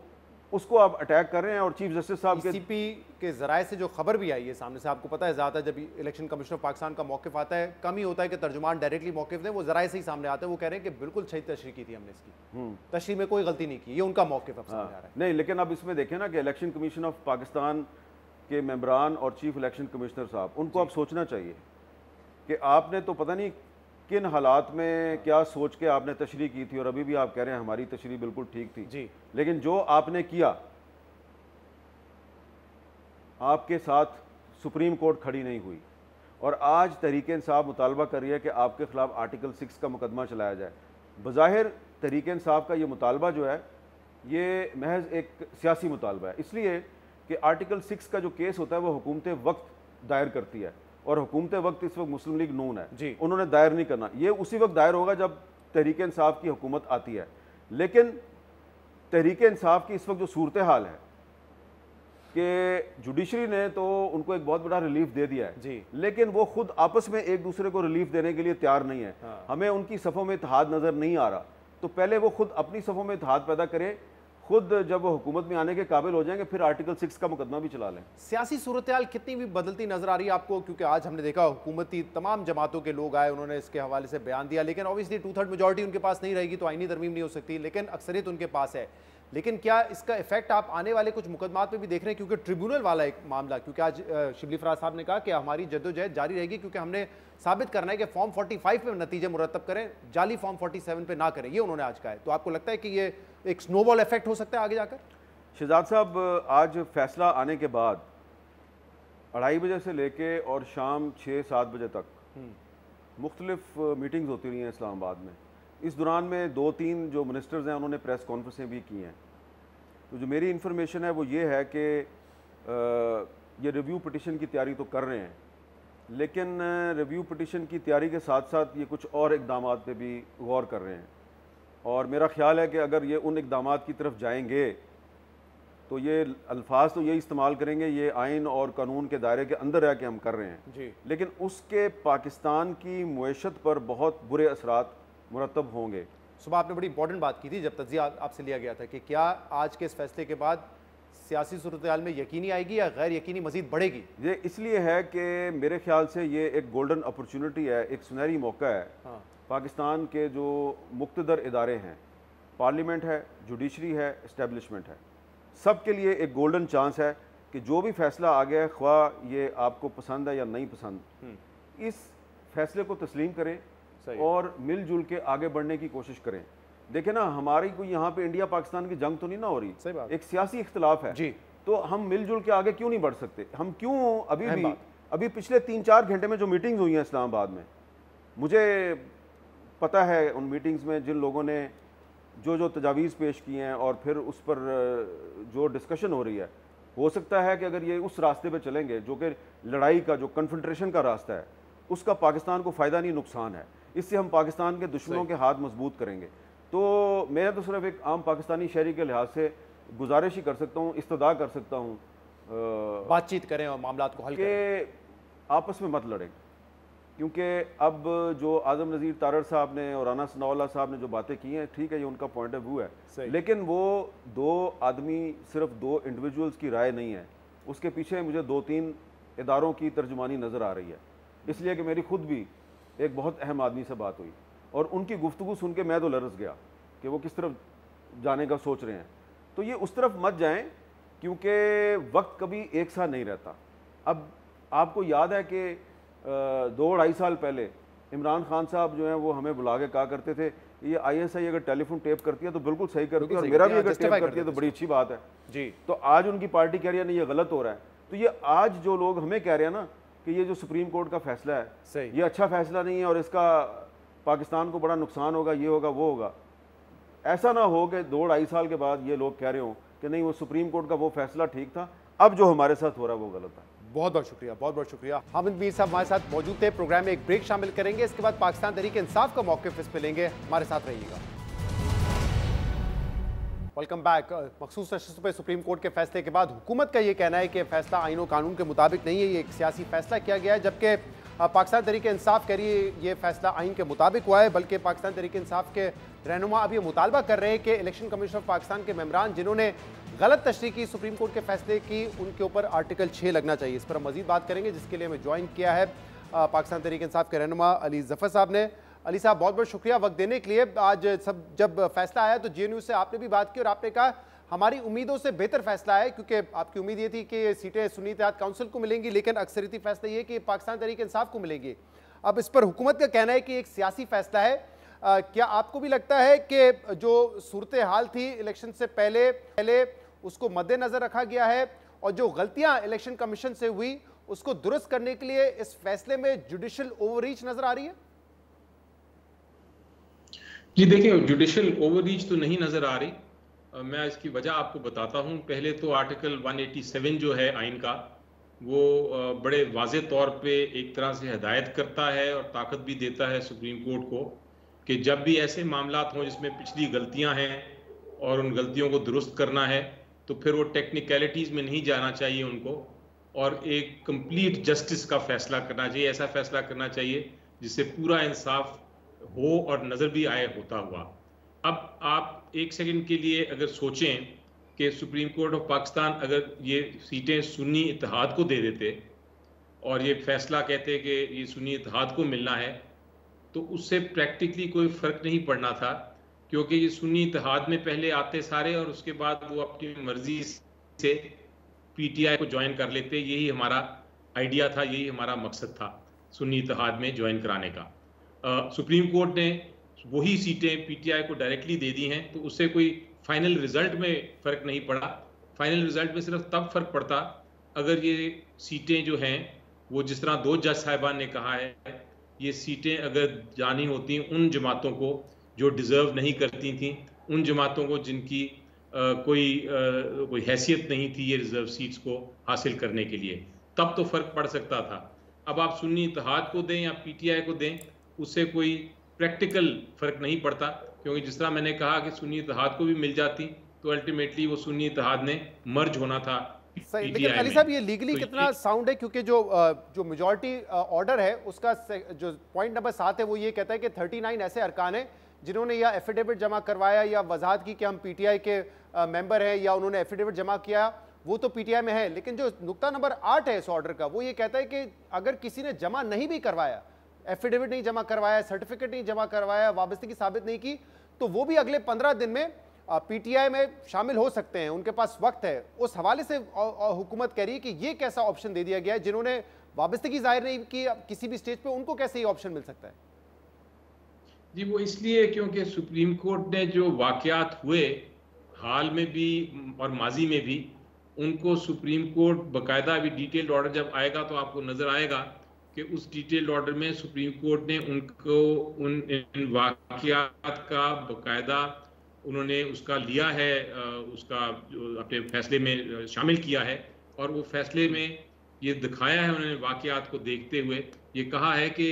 उसको आप अटैक कर रहे हैं। और चीफ जस्टिस साहब के सीपी के जराए से जो खबर भी आई है सामने से, आपको पता है ज़्यादा जब इलेक्शन कमिश्नर पाकिस्तान का मौक़िफ़ आता है कम ही होता है कि तर्जुमान डायरेक्टली मौक़िफ़ दें, वो जराए से ही सामने आते हैं, वो कह रहे हैं कि बिल्कुल सही तशरीह की थी हमने, इसकी तशरीह में कोई गलती नहीं की, ये उनका मौक़िफ़ अब सामने आ रहा है। नहीं, लेकिन अब इसमें देखें ना कि इलेक्शन कमीशन ऑफ पाकिस्तान के मेंबरान और चीफ इलेक्शन कमिश्नर साहब, उनको अब सोचना चाहिए कि आपने तो पता नहीं किन हालात में क्या सोच के आपने तशरीह की थी, और अभी भी आप कह रहे हैं हमारी तशरीह बिल्कुल ठीक थी जी, लेकिन जो आपने किया, आपके साथ सुप्रीम कोर्ट खड़ी नहीं हुई और आज तहरीक इंसाफ मुतालबा कर रही है कि आपके खिलाफ आर्टिकल 6 का मुकदमा चलाया जाए। बज़ाहिर तहरीक इंसाफ का ये मुतालबा जो है ये महज एक सियासी मुतालबा है, इसलिए कि आर्टिकल 6 का जो केस होता है वो हुकूमत वक्त दायर करती है, और हुकूमत वक्त इस वक्त मुस्लिम लीग नून है जी, उन्होंने दायर नहीं करना, ये उसी वक्त दायर होगा जब तहरीक इंसाफ की हुकूमत आती है। लेकिन तहरीक इंसाफ की इस वक्त जो सूरत हाल है कि जुडिशरी ने तो उनको एक बहुत बड़ा रिलीफ दे दिया है जी, लेकिन वो खुद आपस में एक दूसरे को रिलीफ देने के लिए तैयार नहीं है। हमें उनकी सफ़ों में इत्तेहाद नज़र नहीं आ रहा, तो पहले वो खुद अपनी सफ़ों में इत्तेहाद पैदा करे, खुद जब वो हुकूमत में आने के काबिल हो जाएंगे फिर आर्टिकल 6 का मुकदमा भी चला लें। सियासी सूरत हाल कितनी भी बदलती नजर आ रही है आपको, क्योंकि आज हमने देखा हुकूमती तमाम जमातों के लोग आए, उन्होंने इसके हवाले से बयान दिया, लेकिन ऑब्वियसली 2/3 मेजॉरिटी उनके पास नहीं रहेगी तो आईनी तरमीम नहीं हो सकती, लेकिन अक्सरियत उनके पास है। लेकिन क्या इसका इफेक्ट आप आने वाले कुछ मुकदमात में भी देख रहे हैं, क्योंकि ट्रिब्यूनल वाला एक मामला, क्योंकि आज शिबली फराज साहब ने कहा कि हमारी जद्दोजहद जारी रहेगी क्योंकि हमने साबित करना है कि फॉर्म 45 पे नतीजे मुरतब करें, जाली फॉर्म 47 पे ना करें, ये उन्होंने आज कहा है। तो आपको लगता है कि ये एक स्नोबॉल इफेक्ट हो सकता है आगे जाकर? शहजाद साहब, आज फैसला आने के बाद 2:30 बजे से लेके और शाम 6-7 बजे तक मुख्तलिफ मीटिंग्स होती रही हैं इस्लामाबाद में। इस दौरान में 2-3 जो मिनिस्टर्स हैं उन्होंने प्रेस कॉन्फ्रेंसें भी की हैं। तो जो मेरी इन्फॉर्मेशन है वो ये है कि ये रिव्यू पिटिशन की तैयारी तो कर रहे हैं, लेकिन रिव्यू पिटिशन की तैयारी के साथ साथ ये कुछ और इकदाम पे भी गौर कर रहे हैं, और मेरा ख्याल है कि अगर ये उन इकदाम की तरफ जाएंगे तो ये अल्फाज तो ये इस्तेमाल करेंगे ये आइन और कानून के दायरे के अंदर रह के हम कर रहे हैं जी, लेकिन उसके पाकिस्तान की मुईशत पर बहुत बुरे असरात मुरतब होंगे। सुबह आपने बड़ी इंपॉर्टेंट बात की थी जब तज्जिया आपसे लिया गया था कि क्या आज के इस फैसले के बाद सियासी सूरत हाल में यकीनी आएगी या गैर यकीनी मजीद बढ़ेगी? ये इसलिए है कि मेरे ख्याल से ये एक गोल्डन अपॉर्चुनिटी है, एक सुनहरी मौका है। हाँ। पाकिस्तान के जो मुक्तदर इदारे हैं पार्लियामेंट है, जुडिशरी है, इस्टेब्लिशमेंट है, सब के लिए एक गोल्डन चांस है कि जो भी फैसला आ गया है, ख्वाह ये आपको पसंद है या नहीं पसंद, इस फैसले को तस्लीम करें और मिलजुल के आगे बढ़ने की कोशिश करें। देखें ना, हमारी कोई यहाँ पे इंडिया पाकिस्तान की जंग तो नहीं ना हो रही, सही बात, एक सियासी इख्तिलाफ है जी, तो हम मिलजुल के आगे क्यों नहीं बढ़ सकते? हम क्यों अभी पिछले 3-4 घंटे में जो मीटिंग्स हुई हैं इस्लामाबाद में, मुझे पता है उन मीटिंग्स में जिन लोगों ने जो तजावीज़ पेश की हैं और फिर उस पर जो डिस्कशन हो रही है, हो सकता है कि अगर ये उस रास्ते पे चलेंगे जो कि लड़ाई का, जो कन्फ्रंट्रेशन का रास्ता है, उसका पाकिस्तान को फ़ायदा नहीं नुकसान है। इससे हम पाकिस्तान के दुश्मनों के हाथ मजबूत करेंगे। तो मैं तो सिर्फ एक आम पाकिस्तानी शहरी के लिहाज से गुजारिश ही कर सकता हूँ, इस्तदा कर सकता हूँ, बातचीत करें और मामलात को हल करें, आपस में मत लड़ें। क्योंकि अब जो आज़म नज़ीर तारड़ साहब ने और राना सनाउल्लाह साहब ने जो बातें की हैं, ठीक है, ये उनका पॉइंट ऑफ व्यू है, लेकिन वो 2 आदमी, सिर्फ 2 इंडिविजुअल्स की राय नहीं है, उसके पीछे मुझे 2-3 इदारों की तर्जुमानी नज़र आ रही है। इसलिए कि मेरी खुद भी एक बहुत अहम आदमी से बात हुई और उनकी गुफ्तगू सुन के मैं तो लरस गया कि वो किस तरफ जाने का सोच रहे हैं। तो ये उस तरफ मत जाएं, क्योंकि वक्त कभी एक सा नहीं रहता। अब आपको याद है कि 2-2.5 साल पहले इमरान खान साहब जो हैं वो हमें बुला के कहा करते थे, ये ISI अगर टेलीफोन टेप करती है तो बिल्कुल सही करती है, और मेरा भी अगर टेप करती है तो बड़ी अच्छी बात है जी। तो आज उनकी पार्टी कह रही है नहीं, ये गलत हो रहा है। तो ये आज जो लोग हमें कह रहे हैं ना कि ये जो सुप्रीम कोर्ट का फैसला है ये अच्छा फैसला नहीं है और इसका पाकिस्तान को बड़ा नुकसान होगा, ये होगा, वो होगा, ऐसा ना हो कि 2-2.5 साल के बाद ये लोग कह रहे हो कि नहीं, वो सुप्रीम कोर्ट का वो फैसला ठीक था, अब जो हमारे साथ हो रहा है वो गलत है। बहुत बहुत शुक्रिया, बहुत बहुत शुक्रिया। हामिद मीर साहब हमारे साथ मौजूद थे। प्रोग्राम में एक ब्रेक शामिल करेंगे, इसके बाद पाकिस्तान तहरीक इंसाफ का मौक़िफ़ इस पे लेंगे। हमारे साथ रहिएगा। Welcome back. मखसूस नशिस्तों पे सुप्रीम कोर्ट के फैसले के बाद हुकूमत का ये कहना है कि फैसला आईन और कानून के मुताबिक नहीं है, ये एक सियासी फैसला किया गया है, जबकि पाकिस्तान तहरीक इंसाफ कह रही है ये फैसला आइन के मुताबिक हुआ है। बल्कि पाकिस्तान तहरीक इंसाफ के रहनुमा अब ये मुतालबा कर रहे हैं कि इलेक्शन कमीशन ऑफ पाकिस्तान के मेंबरान जिन्होंने गलत तशरीह की सुप्रीम कोर्ट के फैसले की, उनके ऊपर आर्टिकल 6 लगना चाहिए। इस पर हम मजीद बात करेंगे, जिसके लिए हमें ज्वाइन किया है पाकिस्तान तहरीक इंसाफ के रहनुमा अली जफ़र साहब ने। अली साहब, बहुत बहुत शुक्रिया वक्त देने के लिए। आज जब फैसला आया तो GNU से आपने भी बात की और आपने कहा हमारी उम्मीदों से बेहतर फैसला है, क्योंकि आपकी उम्मीद ये थी कि सीटें सुन्नी इत्तेहाद काउंसिल को मिलेंगी, लेकिन अक्सरियती फैसला ये कि पाकिस्तान तहरीक इंसाफ को मिलेंगी। अब इस पर हुकूमत का कहना है कि एक सियासी फैसला है। क्या आपको भी लगता है कि जो सूरत हाल थी इलेक्शन से पहले उसको मद्देनजर रखा गया है और जो गलतियां इलेक्शन कमीशन से हुई उसको दुरुस्त करने के लिए इस फैसले में जुडिशियल ओवररीच नजर आ रही है? जी देखिए, जुडिशियल ओवररीच तो नहीं नजर आ रही। मैं इसकी वजह आपको बताता हूं। पहले तो आर्टिकल 187 जो है आइन का, वो बड़े वाज़े तौर पे एक तरह से हिदायत करता है और ताकत भी देता है सुप्रीम कोर्ट को कि जब भी ऐसे मामलात हों जिसमें पिछली गलतियां हैं और उन गलतियों को दुरुस्त करना है, तो फिर वो टेक्निकलिटीज़ में नहीं जाना चाहिए उनको, और एक कंप्लीट जस्टिस का फैसला करना चाहिए। ऐसा फैसला करना चाहिए जिससे पूरा इंसाफ हो और नज़र भी आए होता हुआ। अब आप एक सेकंड के लिए अगर सोचें कि सुप्रीम कोर्ट ऑफ पाकिस्तान अगर ये सीटें सुन्नी इत्तेहाद को दे देते और ये फैसला कहते कि ये सुन्नी इत्तेहाद को मिलना है, तो उससे प्रैक्टिकली कोई फ़र्क नहीं पड़ना था, क्योंकि ये सुन्नी इत्तेहाद में पहले आते सारे और उसके बाद वो अपनी मर्जी से PTI को ज्वाइन कर लेते। यही हमारा आइडिया था, यही हमारा मकसद था सुन्नी इत्तेहाद में ज्वाइन कराने का। सुप्रीम कोर्ट ने वही सीटें PTI को डायरेक्टली दे दी हैं, तो उससे कोई फाइनल रिजल्ट में फ़र्क नहीं पड़ा। फाइनल रिजल्ट में सिर्फ तब फ़र्क पड़ता अगर ये सीटें जो हैं वो जिस तरह 2 जज साहिबान ने कहा है, ये सीटें अगर जानी होती उन जमातों को जो डिज़र्व नहीं करती थी, उन जमातों को जिनकी कोई हैसियत नहीं थी ये रिजर्व सीट्स को हासिल करने के लिए, तब तो फ़र्क पड़ सकता था। अब आप सुन्नी इत्तेहाद को दें या PTI को दें, उससे कोई प्रैक्टिकल फ़र्क नहीं पड़ता, क्योंकि जिस तरह मैंने कहा कि सुन्नी इत्तेहाद को भी मिल जाती तो अल्टीमेटली वो सुन्नी इत्तेहाद ने मर्ज होना था। लेकिन अली साहब, ये लीगली कितना साउंड है? क्योंकि जो मेजॉरिटी ऑर्डर है उसका जो पॉइंट नंबर 7 है वो ये कहता है कि 39 ऐसे अरकान हैं जिन्होंने या एफिडेविट जमा करवाया या वजाहत की कि हम PTI के मेंबर हैं, या उन्होंने एफिडेविट जमा किया, वो तो PTI में है। लेकिन जो नुक्ता नंबर 8 है इस ऑर्डर का, वो ये कहता है कि अगर किसी ने जमा नहीं भी करवाया, एफिडेविट नहीं जमा करवाया, सर्टिफिकेट नहीं जमा करवाया, वाबस्तगी साबित नहीं की, तो वो भी अगले 15 दिन में पीटीआई में शामिल हो सकते हैं, उनके पास वक्त है। उस हवाले से हुकूमत कह रही है कि ये कैसा ऑप्शन दे दिया गया है, जिन्होंने वाबस्तगी जाहिर नहीं की किसी भी स्टेज पे, उनको कैसे ये ऑप्शन मिल सकता है? जी, वो इसलिए क्योंकि सुप्रीम कोर्ट ने जो वाकयात हुए हाल में भी और माजी में भी, उनको सुप्रीम कोर्ट बकायदा अभी डिटेल्ड ऑर्डर जब आएगा तो आपको नजर आएगा कि उस डिटेल्ड ऑर्डर में सुप्रीम कोर्ट ने उनको इन वाकयात का बकायदा उन्होंने उसका लिया है, उसका अपने फैसले में शामिल किया है। और वो फैसले में ये दिखाया है उन्होंने वाकयात को देखते हुए, ये कहा है कि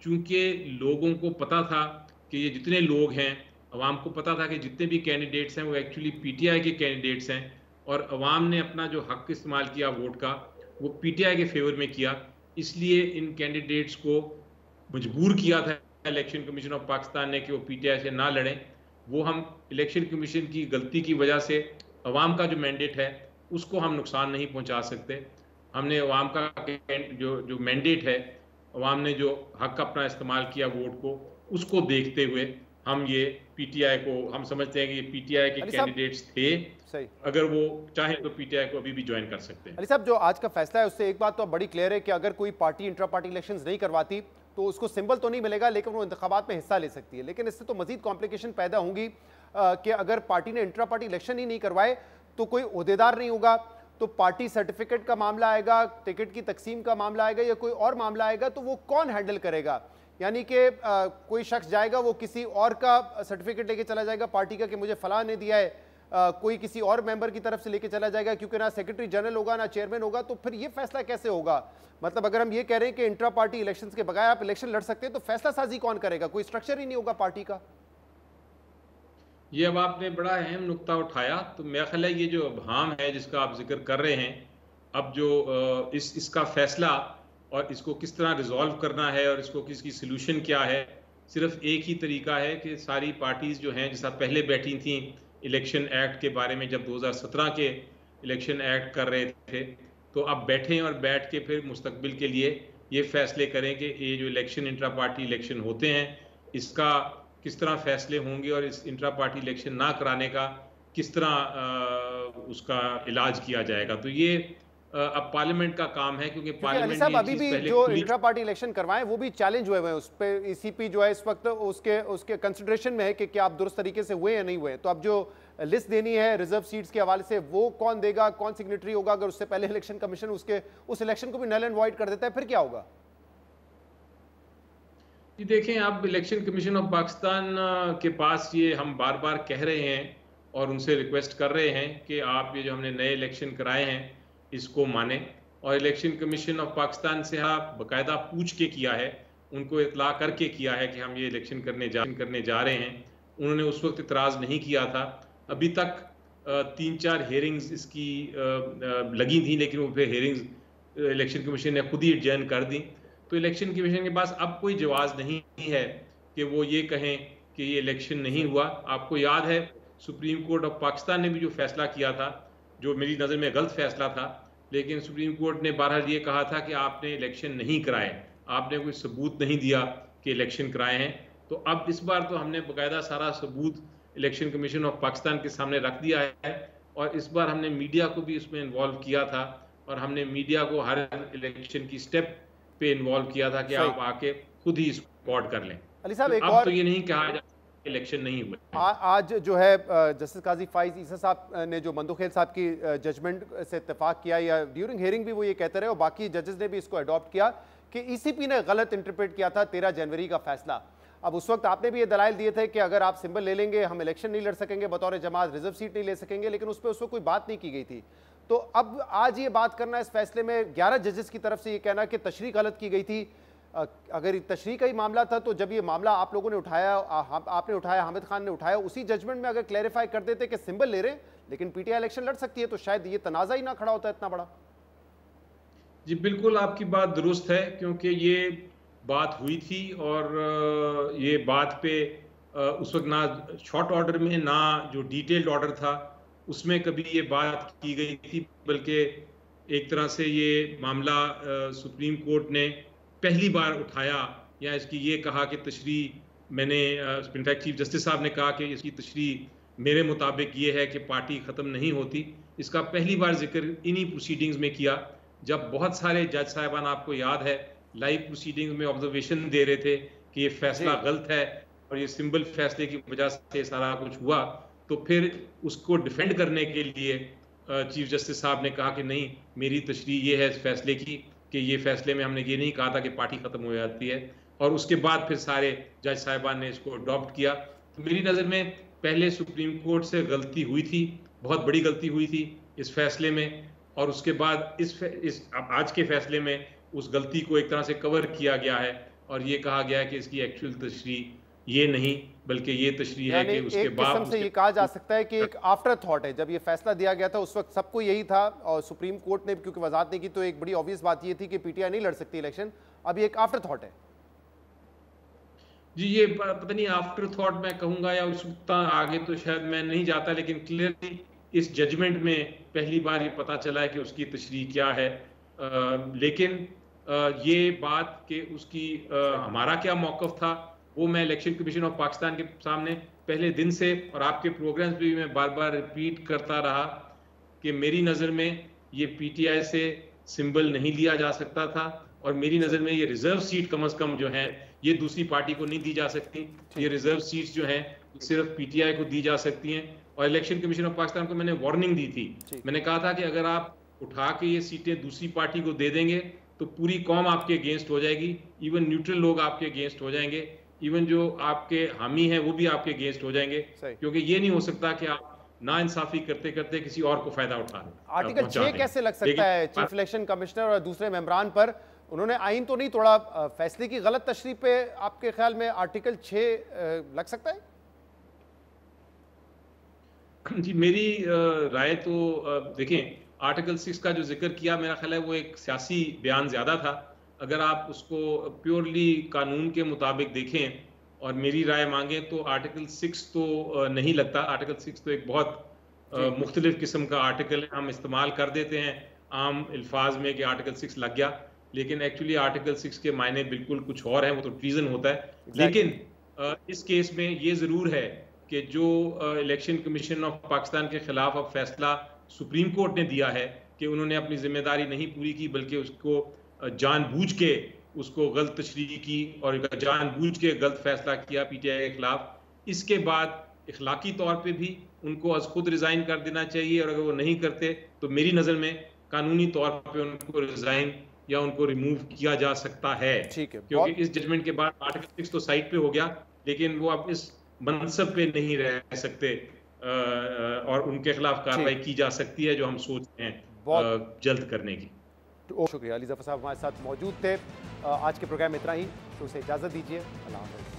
चूंकि लोगों को पता था कि ये जितने लोग हैं, अवाम को पता था कि जितने भी कैंडिडेट्स हैं वो एक्चुअली पीटीआई के कैंडिडेट्स हैं, और अवाम ने अपना जो हक इस्तेमाल किया वोट का वो पीटीआई के फेवर में किया, इसलिए इन कैंडिडेट्स को मजबूर किया था इलेक्शन कमीशन ऑफ पाकिस्तान ने कि वो पीटीआई से ना लड़ें। वो हम इलेक्शन कमीशन की गलती की वजह से अवाम का जो मैंडेट है उसको हम नुकसान नहीं पहुंचा सकते। हमने अवाम का जो मैंडेट है, अवाम ने जो हक अपना इस्तेमाल किया वोट को, उसको देखते हुए हम ये पीटीआई को, हम समझते हैं कि ये पीटीआई के कैंडिडेट्स थे, सही, अगर वो चाहें तो पीटीआई को अभी भी ज्वाइन कर सकते हैं। अली साहब, जो आज का फैसला है उससे एक बात तो बड़ी क्लियर है कि अगर कोई पार्टी इंट्रा पार्टी इलेक्शंस नहीं करवाती तो उसको सिंबल तो नहीं मिलेगा, लेकिन वो इंतखाबात में हिस्सा ले सकती है। लेकिन इससे तो मजीद कॉम्प्लिकेशन पैदा होंगी कि अगर पार्टी ने इंट्रा पार्टी इलेक्शन ही नहीं करवाए तो कोई ओहदेदार नहीं होगा, तो पार्टी सर्टिफिकेट का मामला आएगा, टिकट की तकसीम का मामला आएगा, या कोई और मामला आएगा, तो वो कौन हैंडल करेगा? यानी कि कोई शख्स जाएगा, वो किसी और का सर्टिफिकेट लेके चला जाएगा पार्टी का कि मुझे फलां ने दिया है, कोई किसी और मेंबर की तरफ से लेके चला जाएगा, क्योंकि ना सेक्रेटरी जनरल होगा ना चेयरमैन होगा। तो फिर ये फैसला कैसे होगा? मतलब अगर हम ये कह रहे हैं कि इंट्रा पार्टी इलेक्शंस के बगैर आप इलेक्शन लड़ सकते हैं, तो फैसला साजी कौन करेगा? कोई स्ट्रक्चर ही नहीं होगा पार्टी का। ये अब आपने बड़ा अहम नुक्ता उठाया। तो मेरा ख्याल है ये जो अबहाम है जिसका आप जिक्र कर रहे हैं, अब जो इसका फैसला और इसको किस तरह रिजॉल्व करना है और इसको किसकी सलूशन क्या है, सिर्फ एक ही तरीका है कि सारी पार्टीज जो हैं, जैसा पहले बैठी थी इलेक्शन एक्ट के बारे में, जब 2017 के इलेक्शन एक्ट कर रहे थे, तो अब बैठें और बैठ के फिर मुस्तकबिल के लिए ये फैसले करें कि ये जो इलेक्शन इंट्रा पार्टी इलेक्शन होते हैं इसका किस तरह फैसले होंगे और इस इंट्रा पार्टी इलेक्शन ना कराने का किस तरह उसका इलाज किया जाएगा। तो ये अब पार्लियामेंट का काम है, क्योंकि पार्लियामेंट अभी भी जो इंट्रा पार्टी इलेक्शन करवाएं वो भी चैलेंज हुए हैं, उस पे ईसीपी जो है इस वक्त उसके कंसिडरेशन में है कि क्या आप दुरुस्त तरीके से हुए या नहीं हुए। तो अब जो लिस्ट देनी है रिजर्व सीट्स के हवाले से, वो कौन देगा, कौन सिग्नेटरी होगा? अगर उससे पहले इलेक्शन कमीशन उस इलेक्शन को भी नल एंड वॉइड कर देता है, फिर क्या होगा? जी देखें, अब इलेक्शन कमीशन ऑफ पाकिस्तान के पास ये हम बार बार कह रहे हैं और उनसे रिक्वेस्ट कर रहे हैं कि आप ये जो हमने नए इलेक्शन कराए हैं इसको माने, और इलेक्शन कमीशन ऑफ पाकिस्तान से आप बाकायदा पूछ के किया है, उनको इतला करके किया है कि हम ये इलेक्शन करने जा रहे हैं। उन्होंने उस वक्त इतराज़ नहीं किया था। अभी तक 3-4 हेयरिंग्स इसकी लगी थी, लेकिन वो फिर हेयरिंग्स इलेक्शन कमीशन ने खुद ही एडजर्न कर दी। तो इलेक्शन कमीशन के पास अब कोई जवाब नहीं है कि वो ये कहें कि ये इलेक्शन नहीं हुआ। आपको याद है सुप्रीम कोर्ट ऑफ पाकिस्तान ने भी जो फैसला किया था, जो मेरी नज़र में गलत फैसला था, लेकिन सुप्रीम कोर्ट ने बहरहाल ये कहा था कि आपने इलेक्शन नहीं कराए, आपने कोई सबूत नहीं दिया कि इलेक्शन कराए हैं। तो अब इस बार तो हमने बाकायदा सारा सबूत इलेक्शन कमीशन ऑफ पाकिस्तान के सामने रख दिया है, और इस बार हमने मीडिया को भी इसमें इन्वॉल्व किया था, और हमने मीडिया को हर इलेक्शन की स्टेप पे इन्वॉल्व किया था कि आप आके खुद ही स्पॉट कर लें। अली साहब, एक अब और तो ये नहीं कहा जा इलेक्शन नहीं हुआ। आज जो है जस्टिस काजी फाइज ईसा साहब ने जो मंदुखेल साहब की जजमेंट से इत्तेफाक किया, या ड्यूरिंग हियरिंग भी वो ये कहते रहे और बाकी जजेस ने भी इसको अडॉप्ट किया कि ईसीपी ने गलत इंटरप्रेट किया था 13 जनवरी का फैसला। अब उस वक्त आपने भी ये दलाइल दिए थे कि अगर आप सिंबल ले लेंगे हम इलेक्शन नहीं लड़ सकेंगे, बतौर जमात रिजर्व सीट नहीं ले सकेंगे, लेकिन उस पर उसको कोई बात नहीं की गई थी। तो अब आज ये बात करना इस फैसले में 11 जजेस की तरफ से ये कहना कि तशरीह गलत की गई थी। अगर तशरीह का ही मामला था तो जब ये मामला आप लोगों ने उठाया, आपने उठाया, हामिद खान ने उठाया, उसी जजमेंट में अगर क्लैरिफाई कर देते कि सिंबल ले रहे हैं लेकिन पीटीआई इलेक्शन लड़ सकती है, तो शायद ये तनाज़ा ही ना खड़ा होता इतना बड़ा। जी बिल्कुल, आपकी बात दुरुस्त है, क्योंकि ये बात हुई थी और ये बात पे उस वक्त ना शॉर्ट ऑर्डर में ना जो डिटेल्ड ऑर्डर था उसमें कभी ये बात की गई थी, बल्कि एक तरह से ये मामला सुप्रीम कोर्ट ने पहली बार उठाया, या इसकी ये कहा कि तशरीह मैंने इनफैक्ट चीफ जस्टिस साहब ने कहा कि इसकी तशरीह मेरे मुताबिक ये है कि पार्टी ख़त्म नहीं होती। इसका पहली बार जिक्र इन्हीं प्रोसीडिंग्स में किया जब बहुत सारे जज साहिबान, आपको याद है, लाइव प्रोसीडिंग्स में ऑब्जर्वेशन दे रहे थे कि ये फैसला गलत है और ये सिंबल फैसले की वजह से सारा कुछ हुआ। तो फिर उसको डिफेंड करने के लिए चीफ जस्टिस साहब ने कहा कि नहीं, मेरी तशरीह ये है इस फैसले की कि ये फैसले में हमने ये नहीं कहा था कि पार्टी ख़त्म हो जाती है। और उसके बाद फिर सारे जज साहिबान ने इसको अडॉप्ट किया। तो मेरी नज़र में पहले सुप्रीम कोर्ट से गलती हुई थी, बहुत बड़ी गलती हुई थी इस फैसले में, और उसके बाद आज के फैसले में उस गलती को एक तरह से कवर किया गया है और ये कहा गया है कि इसकी एक्चुअल तशरीह ये नहीं बल्कि ये तशरीह है कि उसके बाद से ये कहा जा सकता है कि एक आफ्टर थॉट है। जब ये फैसला दिया गया था उस वक्त सबको यही था और सुप्रीम कोर्ट ने क्योंकि वजाहत नहीं की तो एक बड़ी ऑब्वियस बात ये थी कि पीटीआई नहीं लड़ सकती इलेक्शन। अब ये एक आफ्टर थॉट है। जी, ये पता नहीं आफ्टर थॉट मैं कहूँगा या उत्सुकता आगे तो शायद मैं नहीं जाता, लेकिन क्लियरली इस जजमेंट में पहली बार ये पता चला है कि उसकी तशरीह क्या है। लेकिन ये बात कि उसकी हमारा क्या मौक़िफ़ था वो मैं इलेक्शन कमीशन ऑफ पाकिस्तान के सामने पहले दिन से और आपके प्रोग्राम्स भी मैं बार बार रिपीट करता रहा कि मेरी नज़र में ये पीटीआई से सिंबल नहीं लिया जा सकता था और मेरी नज़र में ये रिजर्व सीट कम से कम जो है ये दूसरी पार्टी को नहीं दी जा सकती। ये रिजर्व सीट्स जो हैं सिर्फ पीटीआई को दी जा सकती हैं। और इलेक्शन कमीशन ऑफ पाकिस्तान को मैंने वार्निंग दी थी, मैंने कहा था कि अगर आप उठा के ये सीटें दूसरी पार्टी को दे देंगे तो पूरी कौम आपके अगेंस्ट हो जाएगी, इवन न्यूट्रल लोग आपके अगेंस्ट हो जाएंगे, इवन जो आपके हामी हैं वो भी आपके अगेंस्ट हो जाएंगे, क्योंकि ये नहीं हो सकता कि आप ना इंसाफी करते करते किसी और को फायदा उठा लें। आर्टिकल 6 कैसे लग सकता है चीफ इलेक्शन कमिश्नर और दूसरे मेंबरान पर? उन्होंने आइन तो नहीं तोड़ा, फैसले की गलत तशरीह पे आपके ख्याल में आर्टिकल 6 लग सकता है? जी, मेरी राय तो देखें, आर्टिकल 6 का जो जिक्र किया मेरा ख्याल है वो एक सियासी बयान ज्यादा था। अगर आप उसको प्योरली कानून के मुताबिक देखें और मेरी राय मांगे तो आर्टिकल 6 तो नहीं लगता। आर्टिकल 6 तो एक बहुत मुख्तलिफ किस्म का आर्टिकल है, हम इस्तेमाल कर देते हैं आम अल्फाज में कि आर्टिकल 6 लग गया, लेकिन एक्चुअली आर्टिकल 6 के मायने बिल्कुल कुछ और है, वो तो ट्रीजन होता है। लेकिन इस केस में ये जरूर है कि जो इलेक्शन कमीशन ऑफ पाकिस्तान के खिलाफ अब फैसला सुप्रीम कोर्ट ने दिया है कि उन्होंने अपनी जिम्मेदारी नहीं पूरी की बल्कि उसको जानबूझ के उसको गलत तशरीह की और जानबूझ के गलत फैसला किया पीटीआई के खिलाफ, इसके बाद इखलाकी तौर पे भी उनको अज खुद रिजाइन कर देना चाहिए और अगर वो नहीं करते तो मेरी नज़र में कानूनी तौर पे उनको रिजाइन या उनको रिमूव किया जा सकता है। क्योंकि इस जजमेंट के बाद आर्टिकल 6 तो साइड पे हो गया, लेकिन वो अब इस मनसब पे नहीं रह सकते और उनके खिलाफ कार्रवाई की जा सकती है जो हम सोचते हैं जल्द करने की। शुक्रिया। अली ज़फ़र साहब हमारे साथ मौजूद थे। आज के प्रोग्राम में इतना ही, तो उसे इजाज़त दीजिए। अल्लाह हाफ़िज़।